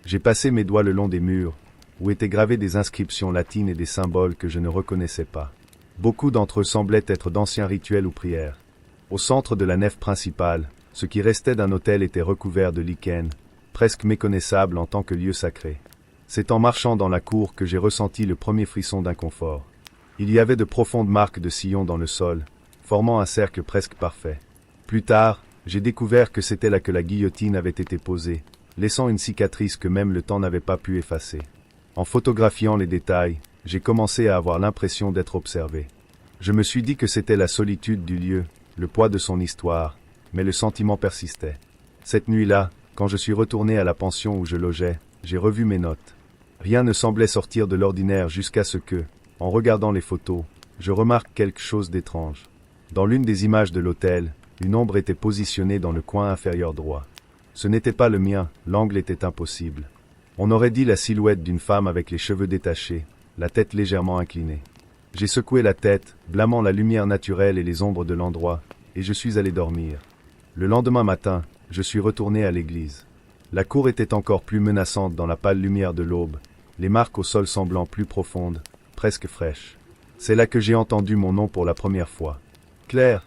J'ai passé mes doigts le long des murs, où étaient gravées des inscriptions latines et des symboles que je ne reconnaissais pas. Beaucoup d'entre eux semblaient être d'anciens rituels ou prières. Au centre de la nef principale, ce qui restait d'un autel était recouvert de lichen, presque méconnaissable en tant que lieu sacré. C'est en marchant dans la cour que j'ai ressenti le premier frisson d'inconfort. Il y avait de profondes marques de sillons dans le sol, formant un cercle presque parfait. Plus tard, j'ai découvert que c'était là que la guillotine avait été posée, laissant une cicatrice que même le temps n'avait pas pu effacer. En photographiant les détails, j'ai commencé à avoir l'impression d'être observé. Je me suis dit que c'était la solitude du lieu, le poids de son histoire, mais le sentiment persistait. Cette nuit-là, quand je suis retourné à la pension où je logeais, j'ai revu mes notes. Rien ne semblait sortir de l'ordinaire jusqu'à ce que, en regardant les photos, je remarque quelque chose d'étrange. Dans l'une des images de l'autel, une ombre était positionnée dans le coin inférieur droit. Ce n'était pas le mien, l'angle était impossible. On aurait dit la silhouette d'une femme avec les cheveux détachés, la tête légèrement inclinée. J'ai secoué la tête, blâmant la lumière naturelle et les ombres de l'endroit, et je suis allé dormir. Le lendemain matin, je suis retourné à l'église. La cour était encore plus menaçante dans la pâle lumière de l'aube, les marques au sol semblant plus profondes, presque fraîches. C'est là que j'ai entendu mon nom pour la première fois. Claire.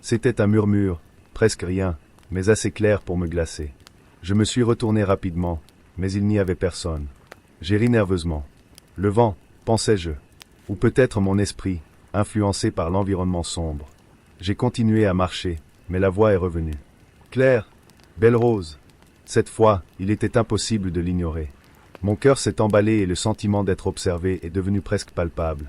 C'était un murmure, presque rien, mais assez clair pour me glacer. Je me suis retourné rapidement, mais il n'y avait personne. J'ai ri nerveusement. Le vent, pensais-je. Ou peut-être mon esprit, influencé par l'environnement sombre. J'ai continué à marcher, mais la voix est revenue. Claire, belle rose. Cette fois, il était impossible de l'ignorer. Mon cœur s'est emballé et le sentiment d'être observé est devenu presque palpable.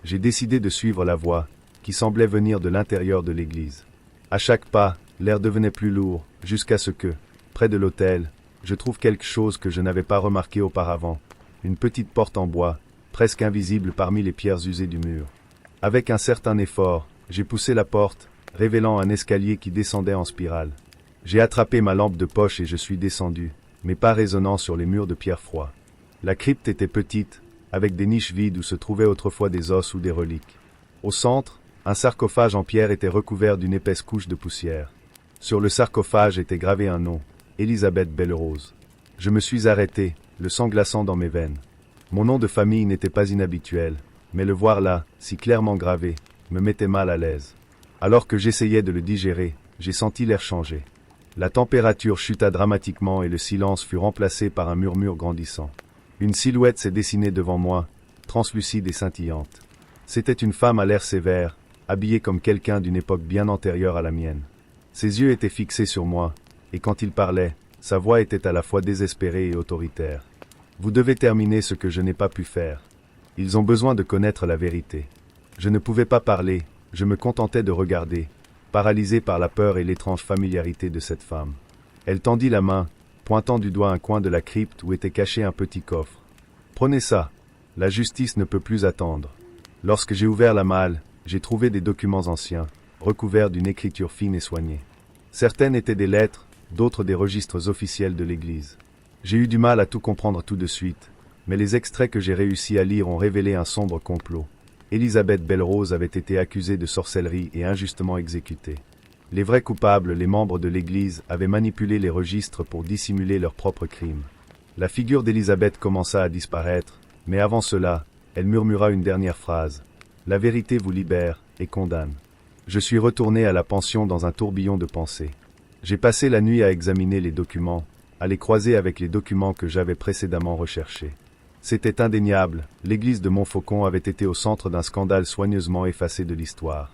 J'ai décidé de suivre la voix, qui semblait venir de l'intérieur de l'église. À chaque pas, l'air devenait plus lourd, jusqu'à ce que, près de l'autel, je trouve quelque chose que je n'avais pas remarqué auparavant, une petite porte en bois, presque invisible parmi les pierres usées du mur. Avec un certain effort, j'ai poussé la porte, révélant un escalier qui descendait en spirale. J'ai attrapé ma lampe de poche et je suis descendu, mes pas résonnant sur les murs de pierre froid. La crypte était petite, avec des niches vides où se trouvaient autrefois des os ou des reliques. Au centre, un sarcophage en pierre était recouvert d'une épaisse couche de poussière. Sur le sarcophage était gravé un nom, Élisabeth Belle-Rose. Je me suis arrêté, le sang glaçant dans mes veines. Mon nom de famille n'était pas inhabituel, mais le voir là, si clairement gravé, me mettait mal à l'aise. Alors que j'essayais de le digérer, j'ai senti l'air changer. La température chuta dramatiquement et le silence fut remplacé par un murmure grandissant. Une silhouette s'est dessinée devant moi, translucide et scintillante. C'était une femme à l'air sévère, habillée comme quelqu'un d'une époque bien antérieure à la mienne. Ses yeux étaient fixés sur moi, et quand il parlait, sa voix était à la fois désespérée et autoritaire. Vous devez terminer ce que je n'ai pas pu faire. Ils ont besoin de connaître la vérité. Je ne pouvais pas parler, je me contentais de regarder, paralysé par la peur et l'étrange familiarité de cette femme. Elle tendit la main, pointant du doigt un coin de la crypte où était caché un petit coffre. Prenez ça. La justice ne peut plus attendre. Lorsque j'ai ouvert la malle, j'ai trouvé des documents anciens, recouverts d'une écriture fine et soignée. Certaines étaient des lettres, d'autres des registres officiels de l'Église. J'ai eu du mal à tout comprendre tout de suite, mais les extraits que j'ai réussi à lire ont révélé un sombre complot. Élisabeth Belle-Rose avait été accusée de sorcellerie et injustement exécutée. Les vrais coupables, les membres de l'Église, avaient manipulé les registres pour dissimuler leurs propres crimes. La figure d'Élisabeth commença à disparaître, mais avant cela, elle murmura une dernière phrase. « La vérité vous libère et condamne. » Je suis retourné à la pension dans un tourbillon de pensées. J'ai passé la nuit à examiner les documents, à les croiser avec les documents que j'avais précédemment recherchés. C'était indéniable, l'église de Montfaucon avait été au centre d'un scandale soigneusement effacé de l'histoire.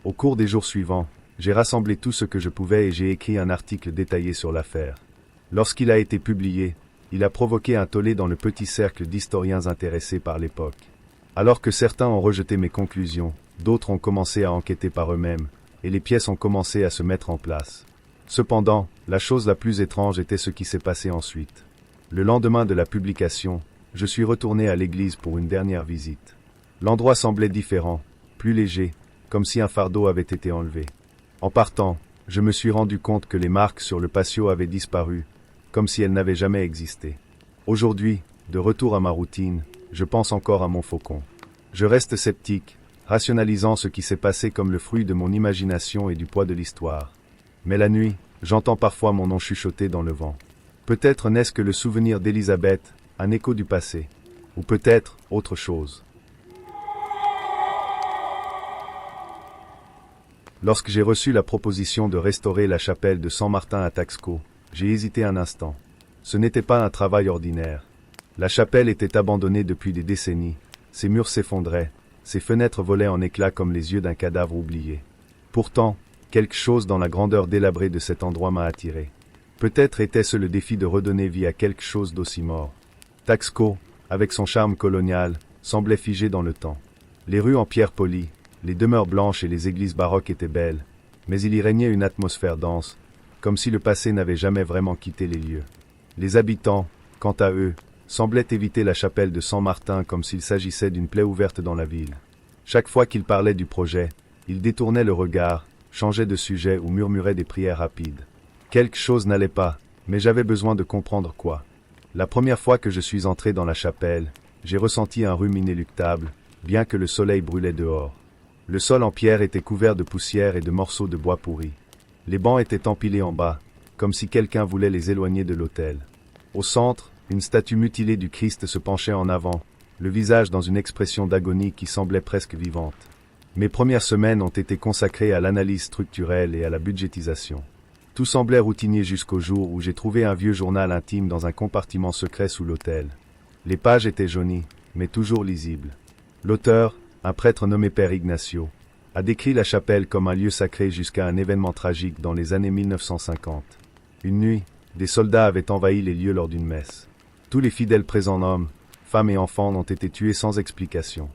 Au cours des jours suivants, j'ai rassemblé tout ce que je pouvais et j'ai écrit un article détaillé sur l'affaire. Lorsqu'il a été publié, il a provoqué un tollé dans le petit cercle d'historiens intéressés par l'époque. Alors que certains ont rejeté mes conclusions, d'autres ont commencé à enquêter par eux-mêmes, et les pièces ont commencé à se mettre en place. Cependant, la chose la plus étrange était ce qui s'est passé ensuite. Le lendemain de la publication, je suis retourné à l'église pour une dernière visite. L'endroit semblait différent, plus léger, comme si un fardeau avait été enlevé. En partant, je me suis rendu compte que les marques sur le patio avaient disparu, comme si elles n'avaient jamais existé. Aujourd'hui, de retour à ma routine, je pense encore à Montfaucon. Je reste sceptique, rationalisant ce qui s'est passé comme le fruit de mon imagination et du poids de l'histoire. Mais la nuit, j'entends parfois mon nom chuchoter dans le vent. Peut-être n'est-ce que le souvenir d'Élisabeth, un écho du passé, ou peut-être autre chose. Lorsque j'ai reçu la proposition de restaurer la chapelle de Saint-Martin à Taxco, j'ai hésité un instant. Ce n'était pas un travail ordinaire. La chapelle était abandonnée depuis des décennies, ses murs s'effondraient, ses fenêtres volaient en éclats comme les yeux d'un cadavre oublié. Pourtant, quelque chose dans la grandeur délabrée de cet endroit m'a attiré. Peut-être était-ce le défi de redonner vie à quelque chose d'aussi mort. Taxco, avec son charme colonial, semblait figé dans le temps. Les rues en pierre polie, les demeures blanches et les églises baroques étaient belles, mais il y régnait une atmosphère dense, comme si le passé n'avait jamais vraiment quitté les lieux. Les habitants, quant à eux, semblaient éviter la chapelle de Saint-Martin comme s'il s'agissait d'une plaie ouverte dans la ville. Chaque fois qu'ils parlaient du projet, ils détournaient le regard, changeaient de sujet ou murmuraient des prières rapides. Quelque chose n'allait pas, mais j'avais besoin de comprendre quoi. La première fois que je suis entré dans la chapelle, j'ai ressenti un rhume inéluctable, bien que le soleil brûlait dehors. Le sol en pierre était couvert de poussière et de morceaux de bois pourris. Les bancs étaient empilés en bas, comme si quelqu'un voulait les éloigner de l'autel. Au centre, une statue mutilée du Christ se penchait en avant, le visage dans une expression d'agonie qui semblait presque vivante. Mes premières semaines ont été consacrées à l'analyse structurelle et à la budgétisation. Tout semblait routinier jusqu'au jour où j'ai trouvé un vieux journal intime dans un compartiment secret sous l'autel. Les pages étaient jaunies, mais toujours lisibles. L'auteur, un prêtre nommé Père Ignacio, a décrit la chapelle comme un lieu sacré jusqu'à un événement tragique dans les années 1950. Une nuit, des soldats avaient envahi les lieux lors d'une messe. Tous les fidèles présents, hommes, femmes et enfants, ont été tués sans explication.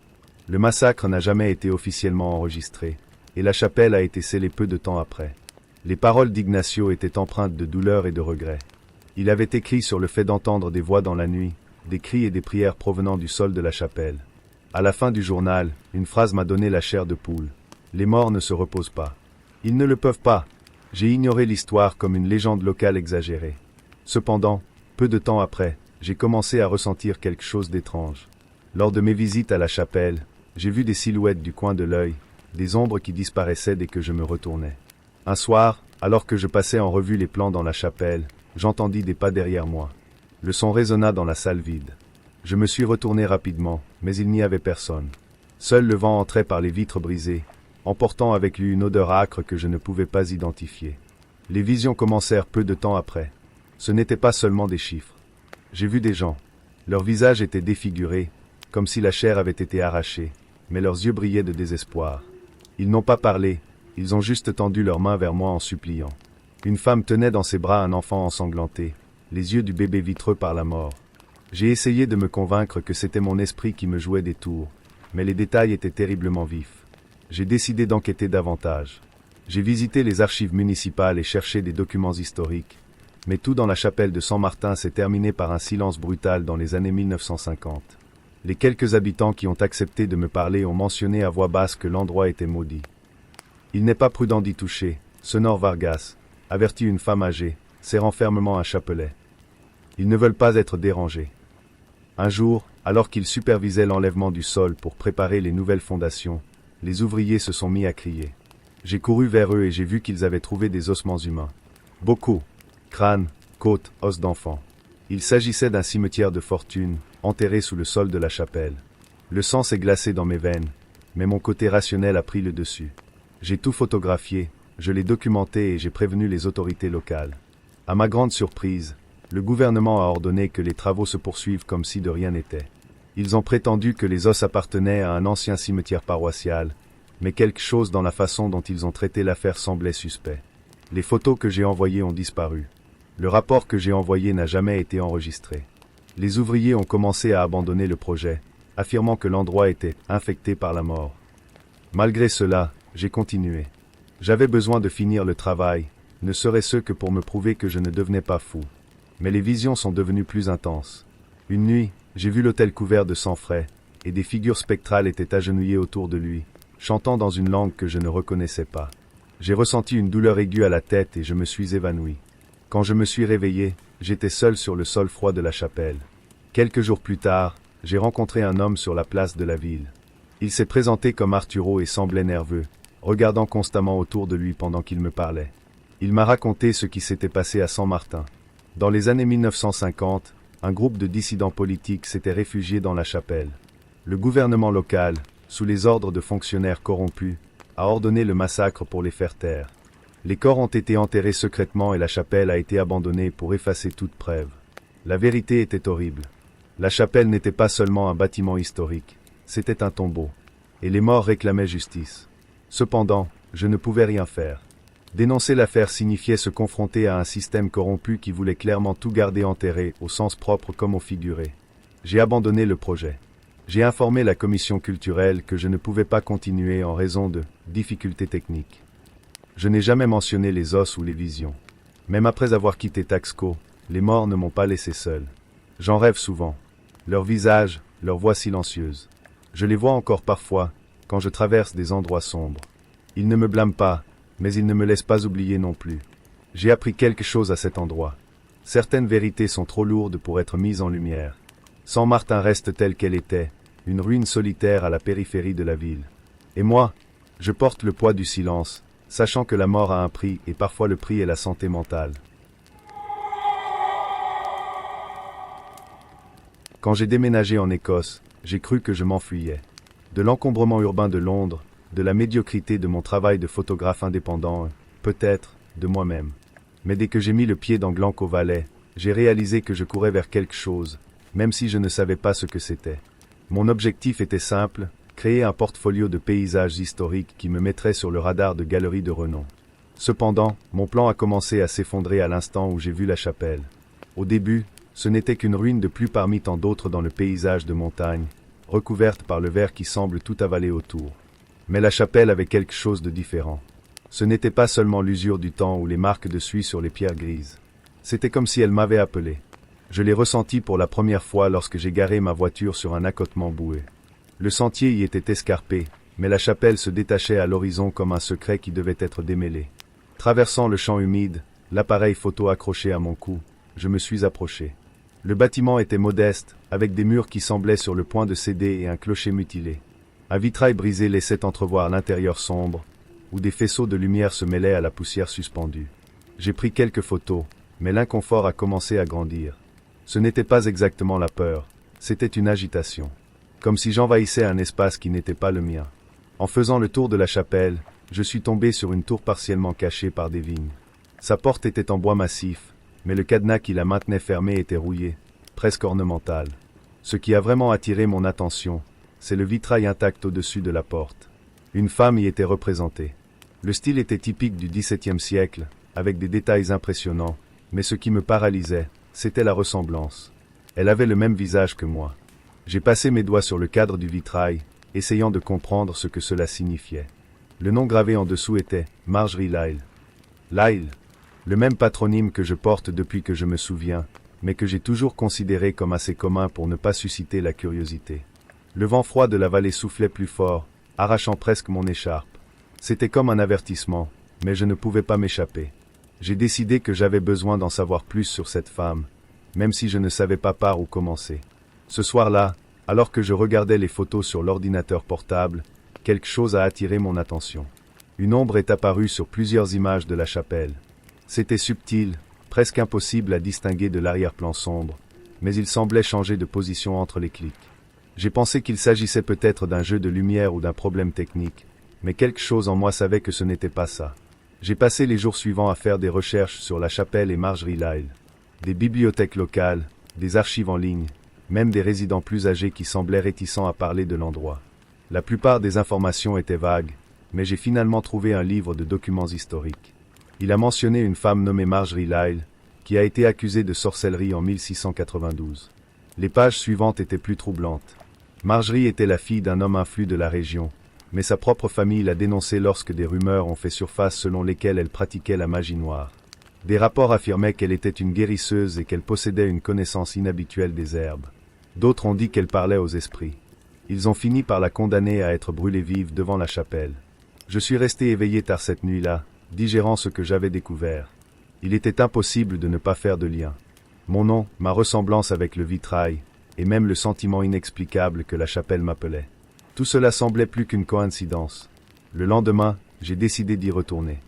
Le massacre n'a jamais été officiellement enregistré, et la chapelle a été scellée peu de temps après. Les paroles d'Ignacio étaient empreintes de douleur et de regret. Il avait écrit sur le fait d'entendre des voix dans la nuit, des cris et des prières provenant du sol de la chapelle. À la fin du journal, une phrase m'a donné la chair de poule. Les morts ne se reposent pas. Ils ne le peuvent pas. J'ai ignoré l'histoire comme une légende locale exagérée. Cependant, peu de temps après, j'ai commencé à ressentir quelque chose d'étrange. Lors de mes visites à la chapelle, j'ai vu des silhouettes du coin de l'œil, des ombres qui disparaissaient dès que je me retournais. Un soir, alors que je passais en revue les plans dans la chapelle, j'entendis des pas derrière moi. Le son résonna dans la salle vide. Je me suis retourné rapidement, mais il n'y avait personne. Seul le vent entrait par les vitres brisées, emportant avec lui une odeur âcre que je ne pouvais pas identifier. Les visions commencèrent peu de temps après. Ce n'étaient pas seulement des chiffres. J'ai vu des gens. Leurs visages étaient défigurés, comme si la chair avait été arrachée, mais leurs yeux brillaient de désespoir. Ils n'ont pas parlé, ils ont juste tendu leurs mains vers moi en suppliant. Une femme tenait dans ses bras un enfant ensanglanté, les yeux du bébé vitreux par la mort. J'ai essayé de me convaincre que c'était mon esprit qui me jouait des tours, mais les détails étaient terriblement vifs. J'ai décidé d'enquêter davantage. J'ai visité les archives municipales et cherché des documents historiques, mais tout dans la chapelle de San Martin s'est terminé par un silence brutal dans les années 1950. Les quelques habitants qui ont accepté de me parler ont mentionné à voix basse que l'endroit était maudit. Il n'est pas prudent d'y toucher, Sonor Vargas, avertit une femme âgée, serrant fermement un chapelet. Ils ne veulent pas être dérangés. Un jour, alors qu'ils supervisaient l'enlèvement du sol pour préparer les nouvelles fondations, les ouvriers se sont mis à crier. J'ai couru vers eux et j'ai vu qu'ils avaient trouvé des ossements humains. Beaucoup. Crânes, côtes, os d'enfants. Il s'agissait d'un cimetière de fortune, enterré sous le sol de la chapelle. Le sang s'est glacé dans mes veines, mais mon côté rationnel a pris le dessus. J'ai tout photographié, je l'ai documenté et j'ai prévenu les autorités locales. À ma grande surprise, le gouvernement a ordonné que les travaux se poursuivent comme si de rien n'était. Ils ont prétendu que les os appartenaient à un ancien cimetière paroissial, mais quelque chose dans la façon dont ils ont traité l'affaire semblait suspect. Les photos que j'ai envoyées ont disparu. Le rapport que j'ai envoyé n'a jamais été enregistré. Les ouvriers ont commencé à abandonner le projet, affirmant que l'endroit était infecté par la mort. Malgré cela, j'ai continué. J'avais besoin de finir le travail, ne serait-ce que pour me prouver que je ne devenais pas fou. Mais les visions sont devenues plus intenses. Une nuit, j'ai vu l'autel couvert de sang frais, et des figures spectrales étaient agenouillées autour de lui, chantant dans une langue que je ne reconnaissais pas. J'ai ressenti une douleur aiguë à la tête et je me suis évanoui. Quand je me suis réveillé, j'étais seul sur le sol froid de la chapelle. Quelques jours plus tard, j'ai rencontré un homme sur la place de la ville. Il s'est présenté comme Arturo et semblait nerveux, regardant constamment autour de lui pendant qu'il me parlait. Il m'a raconté ce qui s'était passé à San Martin. Dans les années 1950, un groupe de dissidents politiques s'était réfugié dans la chapelle. Le gouvernement local, sous les ordres de fonctionnaires corrompus, a ordonné le massacre pour les faire taire. Les corps ont été enterrés secrètement et la chapelle a été abandonnée pour effacer toute preuve. La vérité était horrible. La chapelle n'était pas seulement un bâtiment historique, c'était un tombeau. Et les morts réclamaient justice. Cependant, je ne pouvais rien faire. Dénoncer l'affaire signifiait se confronter à un système corrompu qui voulait clairement tout garder enterré, au sens propre comme au figuré. J'ai abandonné le projet. J'ai informé la commission culturelle que je ne pouvais pas continuer en raison de difficultés techniques. Je n'ai jamais mentionné les os ou les visions. Même après avoir quitté Taxco, les morts ne m'ont pas laissé seul. J'en rêve souvent. Leurs visages, leurs voix silencieuses. Je les vois encore parfois, quand je traverse des endroits sombres. Ils ne me blâment pas, mais ils ne me laissent pas oublier non plus. J'ai appris quelque chose à cet endroit. Certaines vérités sont trop lourdes pour être mises en lumière. San Martin reste telle qu'elle était, une ruine solitaire à la périphérie de la ville. Et moi, je porte le poids du silence, sachant que la mort a un prix et parfois le prix est la santé mentale. Quand j'ai déménagé en Écosse, j'ai cru que je m'enfuyais. De l'encombrement urbain de Londres, de la médiocrité de mon travail de photographe indépendant, peut-être, de moi-même. Mais dès que j'ai mis le pied dans Glencoe Valley, j'ai réalisé que je courais vers quelque chose, même si je ne savais pas ce que c'était. Mon objectif était simple, créer un portfolio de paysages historiques qui me mettrait sur le radar de galeries de renom. Cependant, mon plan a commencé à s'effondrer à l'instant où j'ai vu la chapelle. Au début, ce n'était qu'une ruine de plus parmi tant d'autres dans le paysage de montagne, recouverte par le verre qui semble tout avaler autour. Mais la chapelle avait quelque chose de différent. Ce n'était pas seulement l'usure du temps ou les marques de suie sur les pierres grises. C'était comme si elle m'avait appelé. Je l'ai ressenti pour la première fois lorsque j'ai garé ma voiture sur un accotement boueux. Le sentier y était escarpé, mais la chapelle se détachait à l'horizon comme un secret qui devait être démêlé. Traversant le champ humide, l'appareil photo accroché à mon cou, je me suis approché. Le bâtiment était modeste, avec des murs qui semblaient sur le point de céder et un clocher mutilé. Un vitrail brisé laissait entrevoir l'intérieur sombre, où des faisceaux de lumière se mêlaient à la poussière suspendue. J'ai pris quelques photos, mais l'inconfort a commencé à grandir. Ce n'était pas exactement la peur, c'était une agitation. Comme si j'envahissais un espace qui n'était pas le mien. En faisant le tour de la chapelle, je suis tombé sur une tour partiellement cachée par des vignes. Sa porte était en bois massif, mais le cadenas qui la maintenait fermée était rouillé, presque ornemental. Ce qui a vraiment attiré mon attention, c'est le vitrail intact au-dessus de la porte. Une femme y était représentée. Le style était typique du XVIIe siècle, avec des détails impressionnants, mais ce qui me paralysait, c'était la ressemblance. Elle avait le même visage que moi. J'ai passé mes doigts sur le cadre du vitrail, essayant de comprendre ce que cela signifiait. Le nom gravé en dessous était Marjorie Lyle. Lyle, le même patronyme que je porte depuis que je me souviens, mais que j'ai toujours considéré comme assez commun pour ne pas susciter la curiosité. Le vent froid de la vallée soufflait plus fort, arrachant presque mon écharpe. C'était comme un avertissement, mais je ne pouvais pas m'échapper. J'ai décidé que j'avais besoin d'en savoir plus sur cette femme, même si je ne savais pas par où commencer. Ce soir-là, alors que je regardais les photos sur l'ordinateur portable, quelque chose a attiré mon attention. Une ombre est apparue sur plusieurs images de la chapelle. C'était subtil, presque impossible à distinguer de l'arrière-plan sombre, mais il semblait changer de position entre les clics. J'ai pensé qu'il s'agissait peut-être d'un jeu de lumière ou d'un problème technique, mais quelque chose en moi savait que ce n'était pas ça. J'ai passé les jours suivants à faire des recherches sur la chapelle et Marjorie Lyle. Des bibliothèques locales, des archives en ligne, même des résidents plus âgés qui semblaient réticents à parler de l'endroit. La plupart des informations étaient vagues, mais j'ai finalement trouvé un livre de documents historiques. Il a mentionné une femme nommée Marjorie Lyle, qui a été accusée de sorcellerie en 1692. Les pages suivantes étaient plus troublantes. Marjorie était la fille d'un homme influent de la région, mais sa propre famille l'a dénoncée lorsque des rumeurs ont fait surface selon lesquelles elle pratiquait la magie noire. Des rapports affirmaient qu'elle était une guérisseuse et qu'elle possédait une connaissance inhabituelle des herbes. D'autres ont dit qu'elle parlait aux esprits. Ils ont fini par la condamner à être brûlée vive devant la chapelle. Je suis resté éveillé tard cette nuit-là, digérant ce que j'avais découvert. Il était impossible de ne pas faire de lien. Mon nom, ma ressemblance avec le vitrail, et même le sentiment inexplicable que la chapelle m'appelait. Tout cela semblait plus qu'une coïncidence. Le lendemain, j'ai décidé d'y retourner.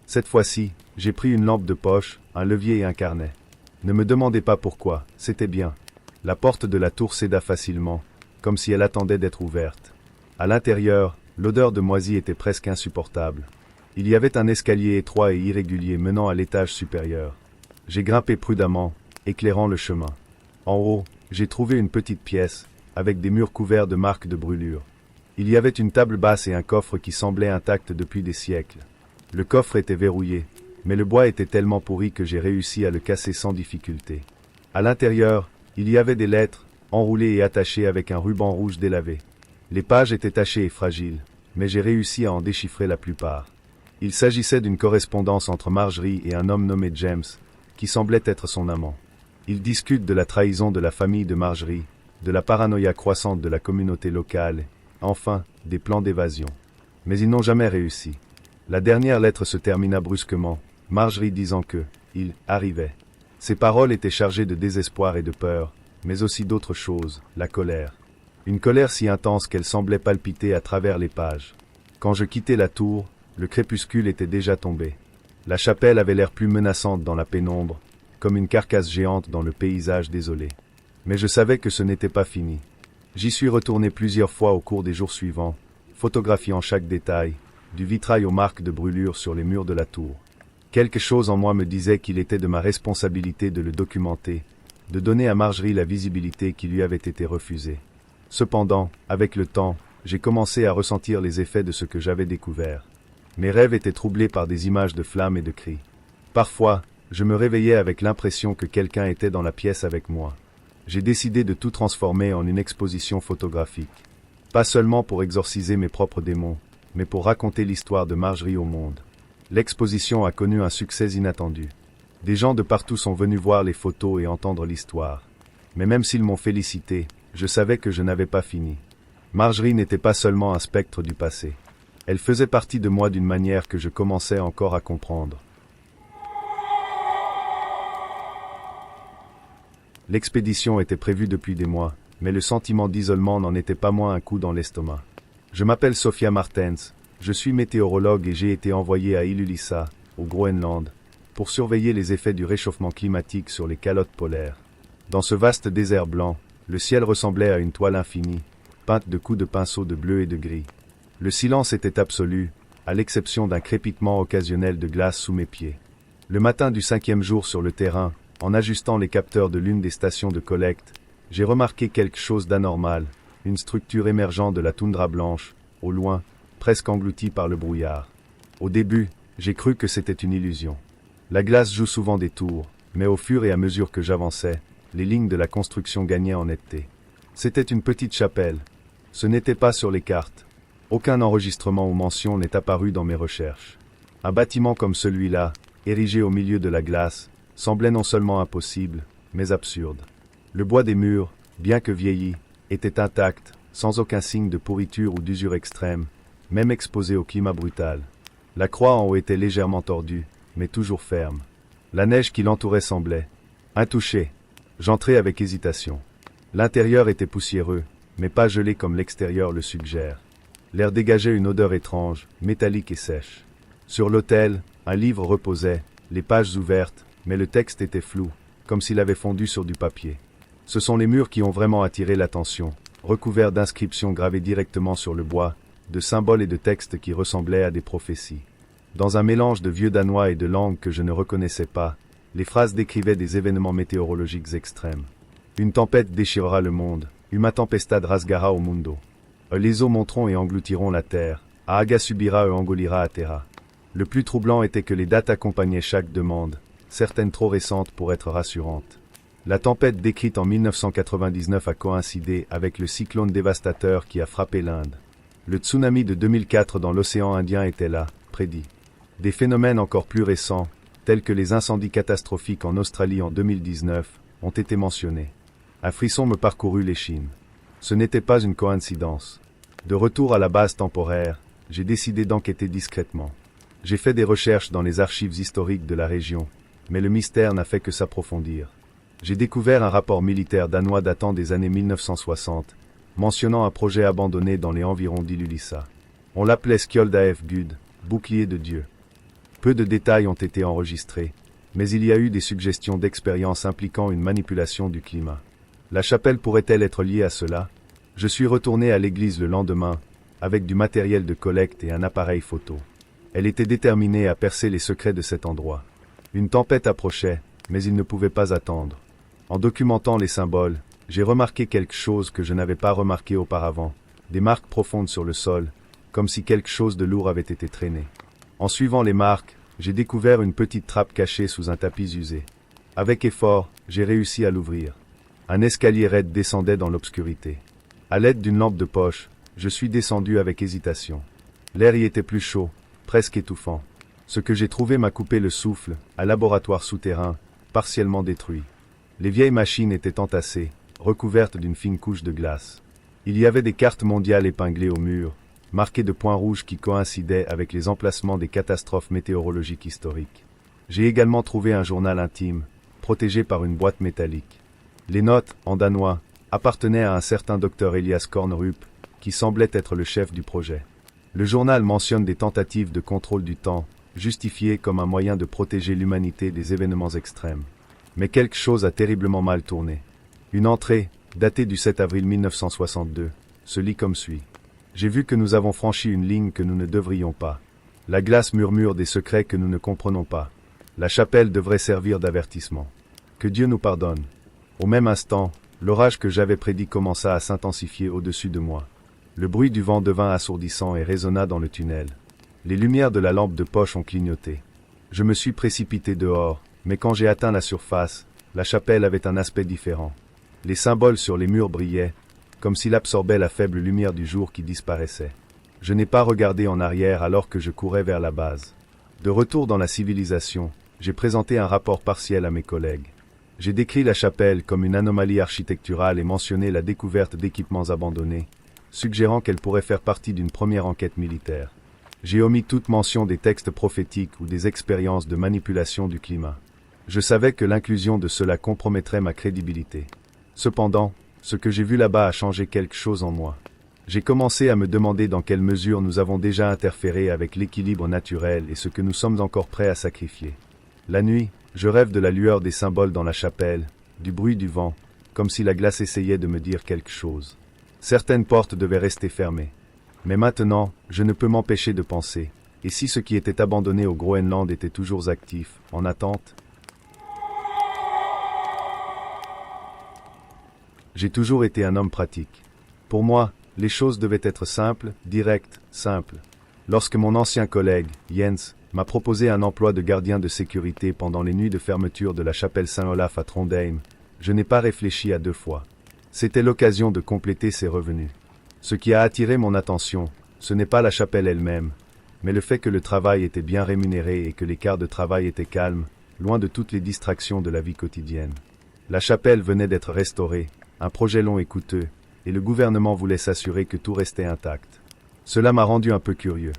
Cette fois-ci, j'ai pris une lampe de poche, un levier et un carnet. Ne me demandez pas pourquoi, c'était bien. La porte de la tour céda facilement, comme si elle attendait d'être ouverte. À l'intérieur, l'odeur de moisi était presque insupportable. Il y avait un escalier étroit et irrégulier menant à l'étage supérieur. J'ai grimpé prudemment, éclairant le chemin. En haut, j'ai trouvé une petite pièce, avec des murs couverts de marques de brûlure. Il y avait une table basse et un coffre qui semblait intact depuis des siècles. Le coffre était verrouillé, mais le bois était tellement pourri que j'ai réussi à le casser sans difficulté. À l'intérieur, il y avait des lettres, enroulées et attachées avec un ruban rouge délavé. Les pages étaient tachées et fragiles, mais j'ai réussi à en déchiffrer la plupart. Il s'agissait d'une correspondance entre Marjorie et un homme nommé James, qui semblait être son amant. Ils discutent de la trahison de la famille de Marjorie, de la paranoïa croissante de la communauté locale, enfin, des plans d'évasion. Mais ils n'ont jamais réussi. La dernière lettre se termina brusquement, Marjorie disant que, il arrivait. Ses paroles étaient chargées de désespoir et de peur, mais aussi d'autres choses, la colère. Une colère si intense qu'elle semblait palpiter à travers les pages. Quand je quittais la tour, le crépuscule était déjà tombé. La chapelle avait l'air plus menaçante dans la pénombre, comme une carcasse géante dans le paysage désolé. Mais je savais que ce n'était pas fini. J'y suis retourné plusieurs fois au cours des jours suivants, photographiant chaque détail, du vitrail aux marques de brûlure sur les murs de la tour. Quelque chose en moi me disait qu'il était de ma responsabilité de le documenter, de donner à Marjorie la visibilité qui lui avait été refusée. Cependant, avec le temps, j'ai commencé à ressentir les effets de ce que j'avais découvert. Mes rêves étaient troublés par des images de flammes et de cris. Parfois, je me réveillais avec l'impression que quelqu'un était dans la pièce avec moi. J'ai décidé de tout transformer en une exposition photographique. Pas seulement pour exorciser mes propres démons, mais pour raconter l'histoire de Marjorie au monde. L'exposition a connu un succès inattendu. Des gens de partout sont venus voir les photos et entendre l'histoire. Mais même s'ils m'ont félicité, je savais que je n'avais pas fini. Marjorie n'était pas seulement un spectre du passé. Elle faisait partie de moi d'une manière que je commençais encore à comprendre. L'expédition était prévue depuis des mois, mais le sentiment d'isolement n'en était pas moins un coup dans l'estomac. Je m'appelle Sophia Martens, je suis météorologue et j'ai été envoyé à Ilulissat, au Groenland, pour surveiller les effets du réchauffement climatique sur les calottes polaires. Dans ce vaste désert blanc, le ciel ressemblait à une toile infinie, peinte de coups de pinceau de bleu et de gris. Le silence était absolu, à l'exception d'un crépitement occasionnel de glace sous mes pieds. Le matin du 5e jour sur le terrain, en ajustant les capteurs de l'une des stations de collecte, j'ai remarqué quelque chose d'anormal, une structure émergeant de la toundra blanche, au loin, presque engloutie par le brouillard. Au début, j'ai cru que c'était une illusion. La glace joue souvent des tours, mais au fur et à mesure que j'avançais, les lignes de la construction gagnaient en netteté. C'était une petite chapelle. Ce n'était pas sur les cartes. Aucun enregistrement ou mention n'est apparu dans mes recherches. Un bâtiment comme celui-là, érigé au milieu de la glace, semblait non seulement impossible, mais absurde. Le bois des murs, bien que vieilli, était intact, sans aucun signe de pourriture ou d'usure extrême, même exposé au climat brutal. La croix en haut était légèrement tordue, mais toujours ferme. La neige qui l'entourait semblait intouchée. J'entrai avec hésitation. L'intérieur était poussiéreux, mais pas gelé comme l'extérieur le suggère. L'air dégageait une odeur étrange, métallique et sèche. Sur l'autel, un livre reposait, les pages ouvertes, mais le texte était flou, comme s'il avait fondu sur du papier. Ce sont les murs qui ont vraiment attiré l'attention, recouverts d'inscriptions gravées directement sur le bois, de symboles et de textes qui ressemblaient à des prophéties. Dans un mélange de vieux danois et de langues que je ne reconnaissais pas, les phrases décrivaient des événements météorologiques extrêmes. Une tempête déchirera le monde, uma tempestad rasgara o mundo. Les eaux monteront et engloutiront la terre, Aaga subira e engolira a terra. Le plus troublant était que les dates accompagnaient chaque demande, certaines trop récentes pour être rassurantes. La tempête décrite en 1999 a coïncidé avec le cyclone dévastateur qui a frappé l'Inde. Le tsunami de 2004 dans l'océan Indien était là, prédit. Des phénomènes encore plus récents, tels que les incendies catastrophiques en Australie en 2019, ont été mentionnés. Un frisson me parcourut l'échine. Ce n'était pas une coïncidence. De retour à la base temporaire, j'ai décidé d'enquêter discrètement. J'ai fait des recherches dans les archives historiques de la région, mais le mystère n'a fait que s'approfondir. J'ai découvert un rapport militaire danois datant des années 1960, mentionnant un projet abandonné dans les environs d'Ilulissa. On l'appelait Skjold af Gud, bouclier de Dieu. Peu de détails ont été enregistrés, mais il y a eu des suggestions d'expériences impliquant une manipulation du climat. La chapelle pourrait-elle être liée à cela? Je suis retourné à l'église le lendemain, avec du matériel de collecte et un appareil photo. Elle était déterminée à percer les secrets de cet endroit. Une tempête approchait, mais il ne pouvait pas attendre. En documentant les symboles, j'ai remarqué quelque chose que je n'avais pas remarqué auparavant, des marques profondes sur le sol, comme si quelque chose de lourd avait été traîné. En suivant les marques, j'ai découvert une petite trappe cachée sous un tapis usé. Avec effort, j'ai réussi à l'ouvrir. Un escalier raide descendait dans l'obscurité. À l'aide d'une lampe de poche, je suis descendu avec hésitation. L'air y était plus chaud, presque étouffant. Ce que j'ai trouvé m'a coupé le souffle, un laboratoire souterrain, partiellement détruit. Les vieilles machines étaient entassées, recouvertes d'une fine couche de glace. Il y avait des cartes mondiales épinglées au mur, marquées de points rouges qui coïncidaient avec les emplacements des catastrophes météorologiques historiques. J'ai également trouvé un journal intime, protégé par une boîte métallique. Les notes, en danois, appartenaient à un certain docteur Elias Kornerup, qui semblait être le chef du projet. Le journal mentionne des tentatives de contrôle du temps, justifiées comme un moyen de protéger l'humanité des événements extrêmes. Mais quelque chose a terriblement mal tourné. Une entrée, datée du 7 avril 1962, se lit comme suit. J'ai vu que nous avons franchi une ligne que nous ne devrions pas. La glace murmure des secrets que nous ne comprenons pas. La chapelle devrait servir d'avertissement. Que Dieu nous pardonne. Au même instant, l'orage que j'avais prédit commença à s'intensifier au-dessus de moi. Le bruit du vent devint assourdissant et résonna dans le tunnel. Les lumières de la lampe de poche ont clignoté. Je me suis précipité dehors, mais quand j'ai atteint la surface, la chapelle avait un aspect différent. Les symboles sur les murs brillaient, comme s'il absorbait la faible lumière du jour qui disparaissait. Je n'ai pas regardé en arrière alors que je courais vers la base. De retour dans la civilisation, j'ai présenté un rapport partiel à mes collègues. J'ai décrit la chapelle comme une anomalie architecturale et mentionné la découverte d'équipements abandonnés, suggérant qu'elle pourrait faire partie d'une première enquête militaire. J'ai omis toute mention des textes prophétiques ou des expériences de manipulation du climat. Je savais que l'inclusion de cela compromettrait ma crédibilité. Cependant, ce que j'ai vu là-bas a changé quelque chose en moi. J'ai commencé à me demander dans quelle mesure nous avons déjà interféré avec l'équilibre naturel et ce que nous sommes encore prêts à sacrifier. La nuit, je rêve de la lueur des symboles dans la chapelle, du bruit du vent, comme si la glace essayait de me dire quelque chose. Certaines portes devaient rester fermées. Mais maintenant, je ne peux m'empêcher de penser, et si ce qui était abandonné au Groenland était toujours actif, en attente? J'ai toujours été un homme pratique. Pour moi, les choses devaient être simples, directes, simples. Lorsque mon ancien collègue, Jens, m'a proposé un emploi de gardien de sécurité pendant les nuits de fermeture de la chapelle Saint-Olaf à Trondheim, je n'ai pas réfléchi à deux fois. C'était l'occasion de compléter ses revenus. Ce qui a attiré mon attention, ce n'est pas la chapelle elle-même, mais le fait que le travail était bien rémunéré et que les quarts de travail étaient calmes, loin de toutes les distractions de la vie quotidienne. La chapelle venait d'être restaurée, un projet long et coûteux, et le gouvernement voulait s'assurer que tout restait intact. Cela m'a rendu un peu curieux.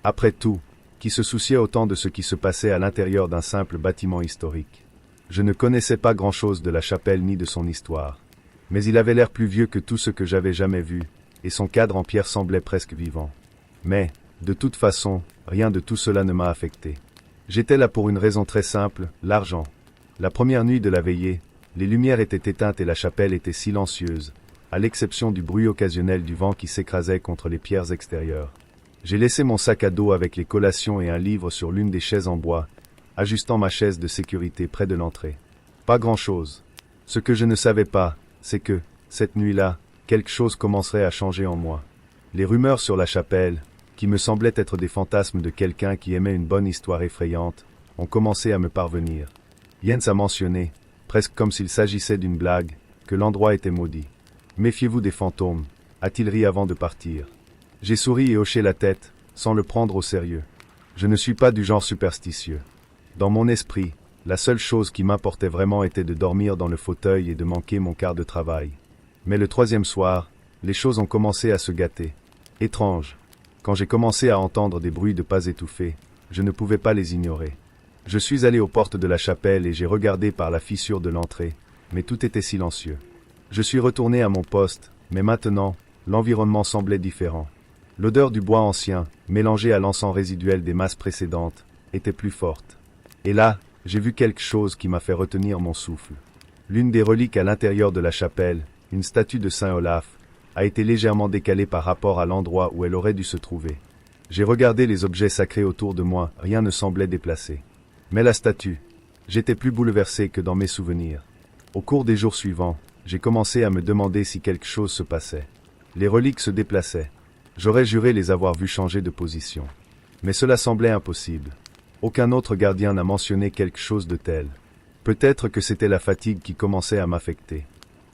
Après tout, qui se souciait autant de ce qui se passait à l'intérieur d'un simple bâtiment historique? Je ne connaissais pas grand-chose de la chapelle ni de son histoire. Mais il avait l'air plus vieux que tout ce que j'avais jamais vu, et son cadre en pierre semblait presque vivant. Mais, de toute façon, rien de tout cela ne m'a affecté. J'étais là pour une raison très simple, l'argent. La première nuit de la veillée, les lumières étaient éteintes et la chapelle était silencieuse, à l'exception du bruit occasionnel du vent qui s'écrasait contre les pierres extérieures. J'ai laissé mon sac à dos avec les collations et un livre sur l'une des chaises en bois, ajustant ma chaise de sécurité près de l'entrée. Pas grand-chose. Ce que je ne savais pas, c'est que, cette nuit-là, quelque chose commencerait à changer en moi. Les rumeurs sur la chapelle, qui me semblaient être des fantasmes de quelqu'un qui aimait une bonne histoire effrayante, ont commencé à me parvenir. Jens a mentionné, presque comme s'il s'agissait d'une blague, que l'endroit était maudit. Méfiez-vous des fantômes, a-t-il ri avant de partir. J'ai souri et hoché la tête, sans le prendre au sérieux. Je ne suis pas du genre superstitieux. Dans mon esprit, la seule chose qui m'importait vraiment était de dormir dans le fauteuil et de manquer mon quart de travail. Mais le troisième soir, les choses ont commencé à se gâter. Étrange. Quand j'ai commencé à entendre des bruits de pas étouffés, je ne pouvais pas les ignorer. Je suis allé aux portes de la chapelle et j'ai regardé par la fissure de l'entrée, mais tout était silencieux. Je suis retourné à mon poste, mais maintenant, l'environnement semblait différent. L'odeur du bois ancien, mélangée à l'encens résiduel des masses précédentes, était plus forte. Et là, j'ai vu quelque chose qui m'a fait retenir mon souffle. L'une des reliques à l'intérieur de la chapelle, une statue de Saint Olaf, a été légèrement décalée par rapport à l'endroit où elle aurait dû se trouver. J'ai regardé les objets sacrés autour de moi, rien ne semblait déplacé. Mais la statue, j'étais plus bouleversé que dans mes souvenirs. Au cours des jours suivants, j'ai commencé à me demander si quelque chose se passait. Les reliques se déplaçaient. J'aurais juré les avoir vues changer de position. Mais cela semblait impossible. Aucun autre gardien n'a mentionné quelque chose de tel. Peut-être que c'était la fatigue qui commençait à m'affecter.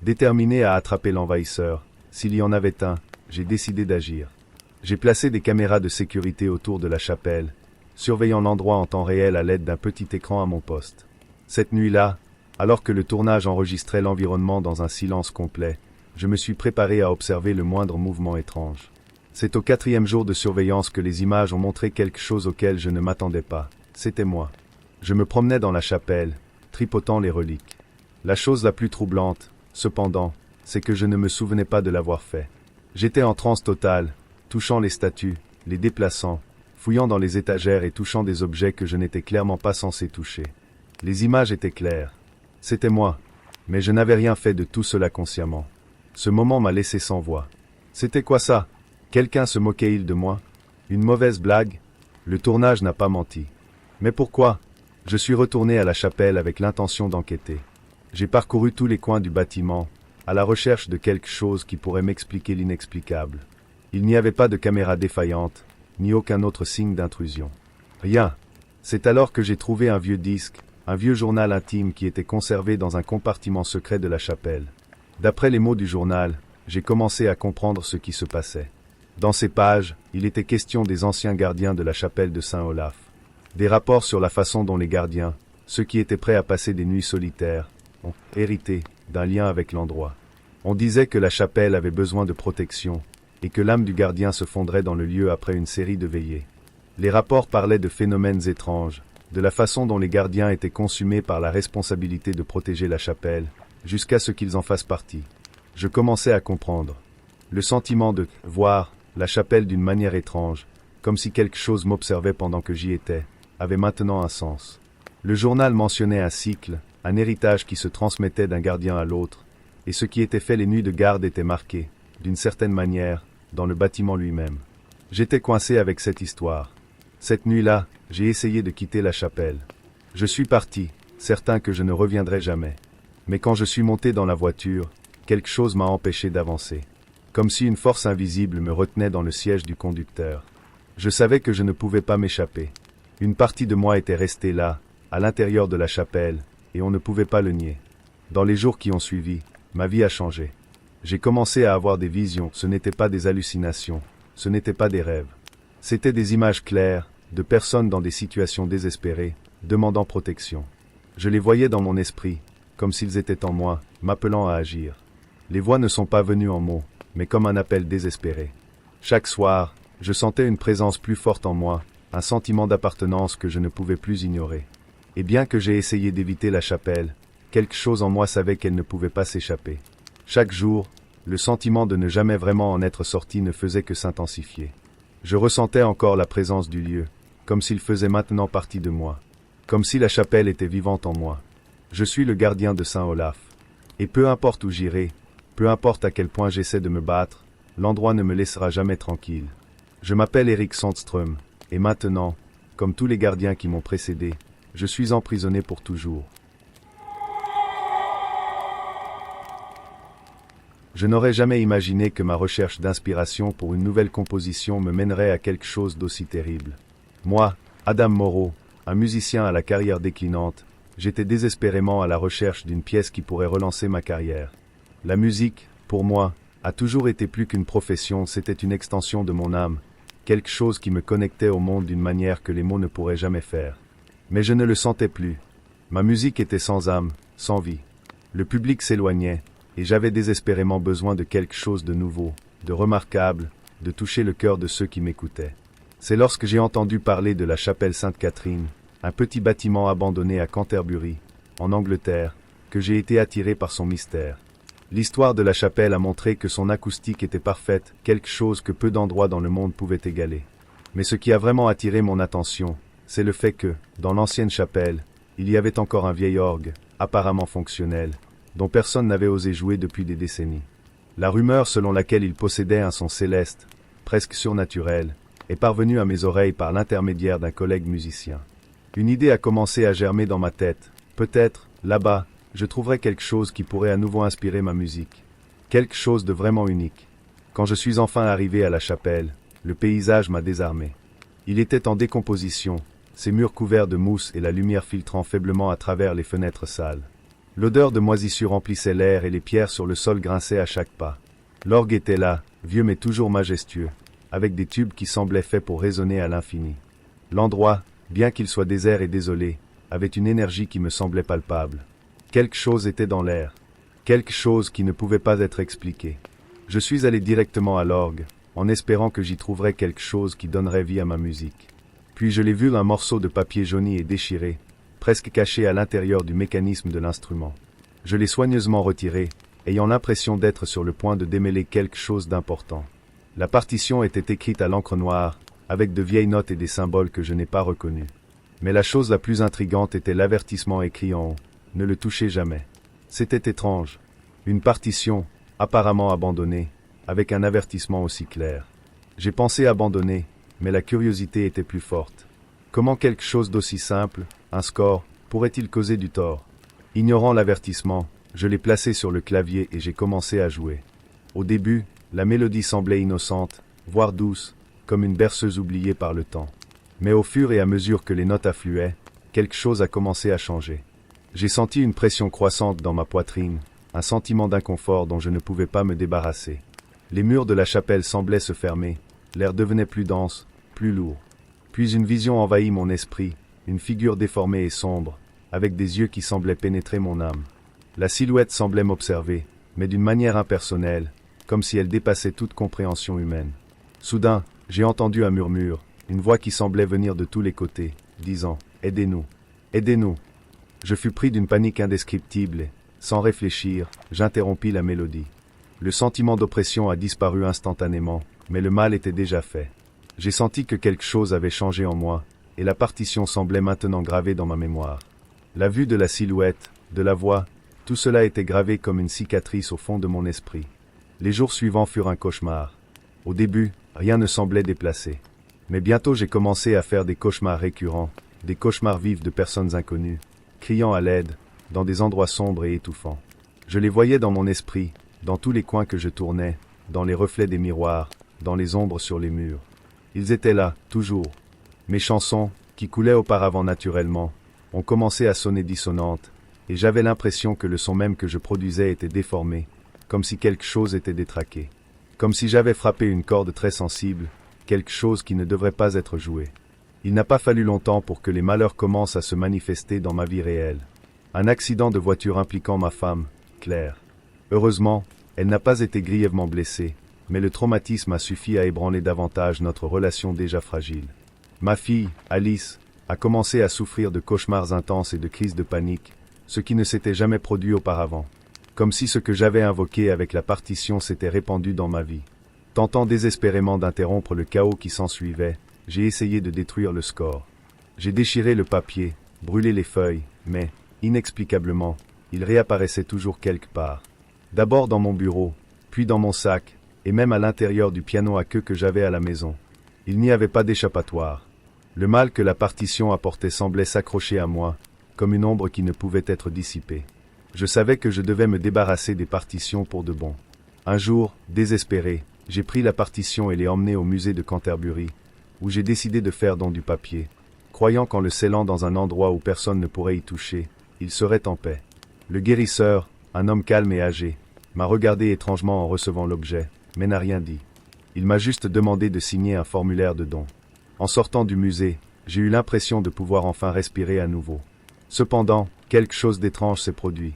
Déterminé à attraper l'envahisseur, s'il y en avait un, j'ai décidé d'agir. J'ai placé des caméras de sécurité autour de la chapelle, surveillant l'endroit en temps réel à l'aide d'un petit écran à mon poste. Cette nuit-là, alors que le tournage enregistrait l'environnement dans un silence complet, je me suis préparé à observer le moindre mouvement étrange. C'est au 4e jour de surveillance que les images ont montré quelque chose auquel je ne m'attendais pas. C'était moi. Je me promenais dans la chapelle, tripotant les reliques. La chose la plus troublante, cependant, c'est que je ne me souvenais pas de l'avoir fait. J'étais en transe totale, touchant les statues, les déplaçant, fouillant dans les étagères et touchant des objets que je n'étais clairement pas censé toucher. Les images étaient claires. C'était moi, mais je n'avais rien fait de tout cela consciemment. Ce moment m'a laissé sans voix. C'était quoi ça? Quelqu'un se moquait-il de moi? Une mauvaise blague? Le tournage n'a pas menti. Mais pourquoi? Je suis retourné à la chapelle avec l'intention d'enquêter. J'ai parcouru tous les coins du bâtiment, à la recherche de quelque chose qui pourrait m'expliquer l'inexplicable. Il n'y avait pas de caméra défaillante, ni aucun autre signe d'intrusion. Rien. C'est alors que j'ai trouvé un vieux disque, un vieux journal intime qui était conservé dans un compartiment secret de la chapelle. D'après les mots du journal, j'ai commencé à comprendre ce qui se passait. Dans ces pages, il était question des anciens gardiens de la chapelle de Saint-Olaf. Des rapports sur la façon dont les gardiens, ceux qui étaient prêts à passer des nuits solitaires, ont hérité d'un lien avec l'endroit. On disait que la chapelle avait besoin de protection, et que l'âme du gardien se fondrait dans le lieu après une série de veillées. Les rapports parlaient de phénomènes étranges, de la façon dont les gardiens étaient consumés par la responsabilité de protéger la chapelle, jusqu'à ce qu'ils en fassent partie. Je commençais à comprendre. Le sentiment de voir la chapelle d'une manière étrange, comme si quelque chose m'observait pendant que j'y étais, avait maintenant un sens. Le journal mentionnait un cycle, un héritage qui se transmettait d'un gardien à l'autre, et ce qui était fait les nuits de garde était marqué, d'une certaine manière, dans le bâtiment lui-même. J'étais coincé avec cette histoire. Cette nuit-là, j'ai essayé de quitter la chapelle. Je suis parti, certain que je ne reviendrai jamais. Mais quand je suis monté dans la voiture, quelque chose m'a empêché d'avancer. Comme si une force invisible me retenait dans le siège du conducteur. Je savais que je ne pouvais pas m'échapper. Une partie de moi était restée là, à l'intérieur de la chapelle, et on ne pouvait pas le nier. Dans les jours qui ont suivi, ma vie a changé. J'ai commencé à avoir des visions, ce n'étaient pas des hallucinations, ce n'étaient pas des rêves. C'étaient des images claires, de personnes dans des situations désespérées, demandant protection. Je les voyais dans mon esprit, comme s'ils étaient en moi, m'appelant à agir. Les voix ne sont pas venues en mots, mais comme un appel désespéré. Chaque soir, je sentais une présence plus forte en moi, un sentiment d'appartenance que je ne pouvais plus ignorer. Et bien que j'ai essayé d'éviter la chapelle, quelque chose en moi savait qu'elle ne pouvait pas s'échapper. Chaque jour, le sentiment de ne jamais vraiment en être sorti ne faisait que s'intensifier. Je ressentais encore la présence du lieu, comme s'il faisait maintenant partie de moi, comme si la chapelle était vivante en moi. Je suis le gardien de Saint Olaf. Et peu importe où j'irai, peu importe à quel point j'essaie de me battre, l'endroit ne me laissera jamais tranquille. Je m'appelle Eric Sandström, et maintenant, comme tous les gardiens qui m'ont précédé, je suis emprisonné pour toujours. Je n'aurais jamais imaginé que ma recherche d'inspiration pour une nouvelle composition me mènerait à quelque chose d'aussi terrible. Moi, Adam Moreau, un musicien à la carrière déclinante, j'étais désespérément à la recherche d'une pièce qui pourrait relancer ma carrière. La musique, pour moi, a toujours été plus qu'une profession, c'était une extension de mon âme, quelque chose qui me connectait au monde d'une manière que les mots ne pourraient jamais faire. Mais je ne le sentais plus. Ma musique était sans âme, sans vie. Le public s'éloignait, et j'avais désespérément besoin de quelque chose de nouveau, de remarquable, de toucher le cœur de ceux qui m'écoutaient. C'est lorsque j'ai entendu parler de la chapelle Sainte-Catherine, un petit bâtiment abandonné à Canterbury, en Angleterre, que j'ai été attiré par son mystère. L'histoire de la chapelle a montré que son acoustique était parfaite, quelque chose que peu d'endroits dans le monde pouvaient égaler. Mais ce qui a vraiment attiré mon attention, c'est le fait que, dans l'ancienne chapelle, il y avait encore un vieil orgue, apparemment fonctionnel, dont personne n'avait osé jouer depuis des décennies. La rumeur selon laquelle il possédait un son céleste, presque surnaturel, est parvenue à mes oreilles par l'intermédiaire d'un collègue musicien. Une idée a commencé à germer dans ma tête. Peut-être, là-bas, je trouverais quelque chose qui pourrait à nouveau inspirer ma musique. Quelque chose de vraiment unique. Quand je suis enfin arrivé à la chapelle, le paysage m'a désarmé. Il était en décomposition, ses murs couverts de mousse et la lumière filtrant faiblement à travers les fenêtres sales. L'odeur de moisissure emplissait l'air et les pierres sur le sol grinçaient à chaque pas. L'orgue était là, vieux mais toujours majestueux, avec des tubes qui semblaient faits pour résonner à l'infini. L'endroit, bien qu'il soit désert et désolé, avait une énergie qui me semblait palpable. Quelque chose était dans l'air. Quelque chose qui ne pouvait pas être expliqué. Je suis allé directement à l'orgue, en espérant que j'y trouverais quelque chose qui donnerait vie à ma musique. Puis je l'ai vu un morceau de papier jauni et déchiré, presque caché à l'intérieur du mécanisme de l'instrument. Je l'ai soigneusement retiré, ayant l'impression d'être sur le point de démêler quelque chose d'important. La partition était écrite à l'encre noire, avec de vieilles notes et des symboles que je n'ai pas reconnus. Mais la chose la plus intrigante était l'avertissement écrit en haut. Ne le touchez jamais. C'était étrange. Une partition, apparemment abandonnée, avec un avertissement aussi clair. J'ai pensé abandonner, mais la curiosité était plus forte. Comment quelque chose d'aussi simple, un score, pourrait-il causer du tort? Ignorant l'avertissement, je l'ai placé sur le clavier et j'ai commencé à jouer. Au début, la mélodie semblait innocente, voire douce, comme une berceuse oubliée par le temps. Mais au fur et à mesure que les notes affluaient, quelque chose a commencé à changer. J'ai senti une pression croissante dans ma poitrine, un sentiment d'inconfort dont je ne pouvais pas me débarrasser. Les murs de la chapelle semblaient se fermer, l'air devenait plus dense, plus lourd. Puis une vision envahit mon esprit, une figure déformée et sombre, avec des yeux qui semblaient pénétrer mon âme. La silhouette semblait m'observer, mais d'une manière impersonnelle, comme si elle dépassait toute compréhension humaine. Soudain, j'ai entendu un murmure, une voix qui semblait venir de tous les côtés, disant « Aidez-nous, aidez-nous ». Je fus pris d'une panique indescriptible et, sans réfléchir, j'interrompis la mélodie. Le sentiment d'oppression a disparu instantanément, mais le mal était déjà fait. J'ai senti que quelque chose avait changé en moi, et la partition semblait maintenant gravée dans ma mémoire. La vue de la silhouette, de la voix, tout cela était gravé comme une cicatrice au fond de mon esprit. Les jours suivants furent un cauchemar. Au début, rien ne semblait déplacé. Mais bientôt j'ai commencé à faire des cauchemars récurrents, des cauchemars vifs de personnes inconnues, criant à l'aide, dans des endroits sombres et étouffants. Je les voyais dans mon esprit, dans tous les coins que je tournais, dans les reflets des miroirs, dans les ombres sur les murs. Ils étaient là, toujours. Mes chansons, qui coulaient auparavant naturellement, ont commencé à sonner dissonantes, et j'avais l'impression que le son même que je produisais était déformé, comme si quelque chose était détraqué. Comme si j'avais frappé une corde très sensible, quelque chose qui ne devrait pas être joué. Il n'a pas fallu longtemps pour que les malheurs commencent à se manifester dans ma vie réelle. Un accident de voiture impliquant ma femme, Claire. Heureusement, elle n'a pas été grièvement blessée, mais le traumatisme a suffi à ébranler davantage notre relation déjà fragile. Ma fille, Alice, a commencé à souffrir de cauchemars intenses et de crises de panique, ce qui ne s'était jamais produit auparavant. Comme si ce que j'avais invoqué avec la partition s'était répandu dans ma vie. Tentant désespérément d'interrompre le chaos qui s'ensuivait, j'ai essayé de détruire le score. J'ai déchiré le papier, brûlé les feuilles, mais, inexplicablement, il réapparaissait toujours quelque part. D'abord dans mon bureau, puis dans mon sac, et même à l'intérieur du piano à queue que j'avais à la maison. Il n'y avait pas d'échappatoire. Le mal que la partition apportait semblait s'accrocher à moi, comme une ombre qui ne pouvait être dissipée. Je savais que je devais me débarrasser des partitions pour de bon. Un jour, désespéré, j'ai pris la partition et l'ai emmenée au musée de Canterbury, où j'ai décidé de faire don du papier, croyant qu'en le scellant dans un endroit où personne ne pourrait y toucher, il serait en paix. Le guérisseur, un homme calme et âgé, m'a regardé étrangement en recevant l'objet, mais n'a rien dit. Il m'a juste demandé de signer un formulaire de don. En sortant du musée, j'ai eu l'impression de pouvoir enfin respirer à nouveau. Cependant, quelque chose d'étrange s'est produit.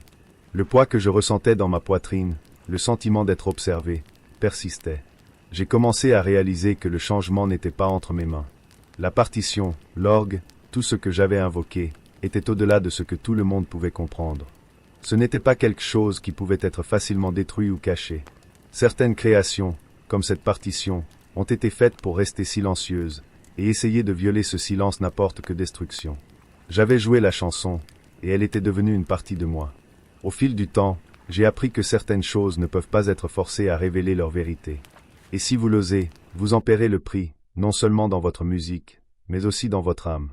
Le poids que je ressentais dans ma poitrine, le sentiment d'être observé, persistait. J'ai commencé à réaliser que le changement n'était pas entre mes mains. La partition, l'orgue, tout ce que j'avais invoqué, était au-delà de ce que tout le monde pouvait comprendre. Ce n'était pas quelque chose qui pouvait être facilement détruit ou caché. Certaines créations, comme cette partition, ont été faites pour rester silencieuses, et essayer de violer ce silence n'apporte que destruction. J'avais joué la chanson, et elle était devenue une partie de moi. Au fil du temps, j'ai appris que certaines choses ne peuvent pas être forcées à révéler leur vérité. Et si vous l'osez, vous en paierez le prix, non seulement dans votre musique, mais aussi dans votre âme.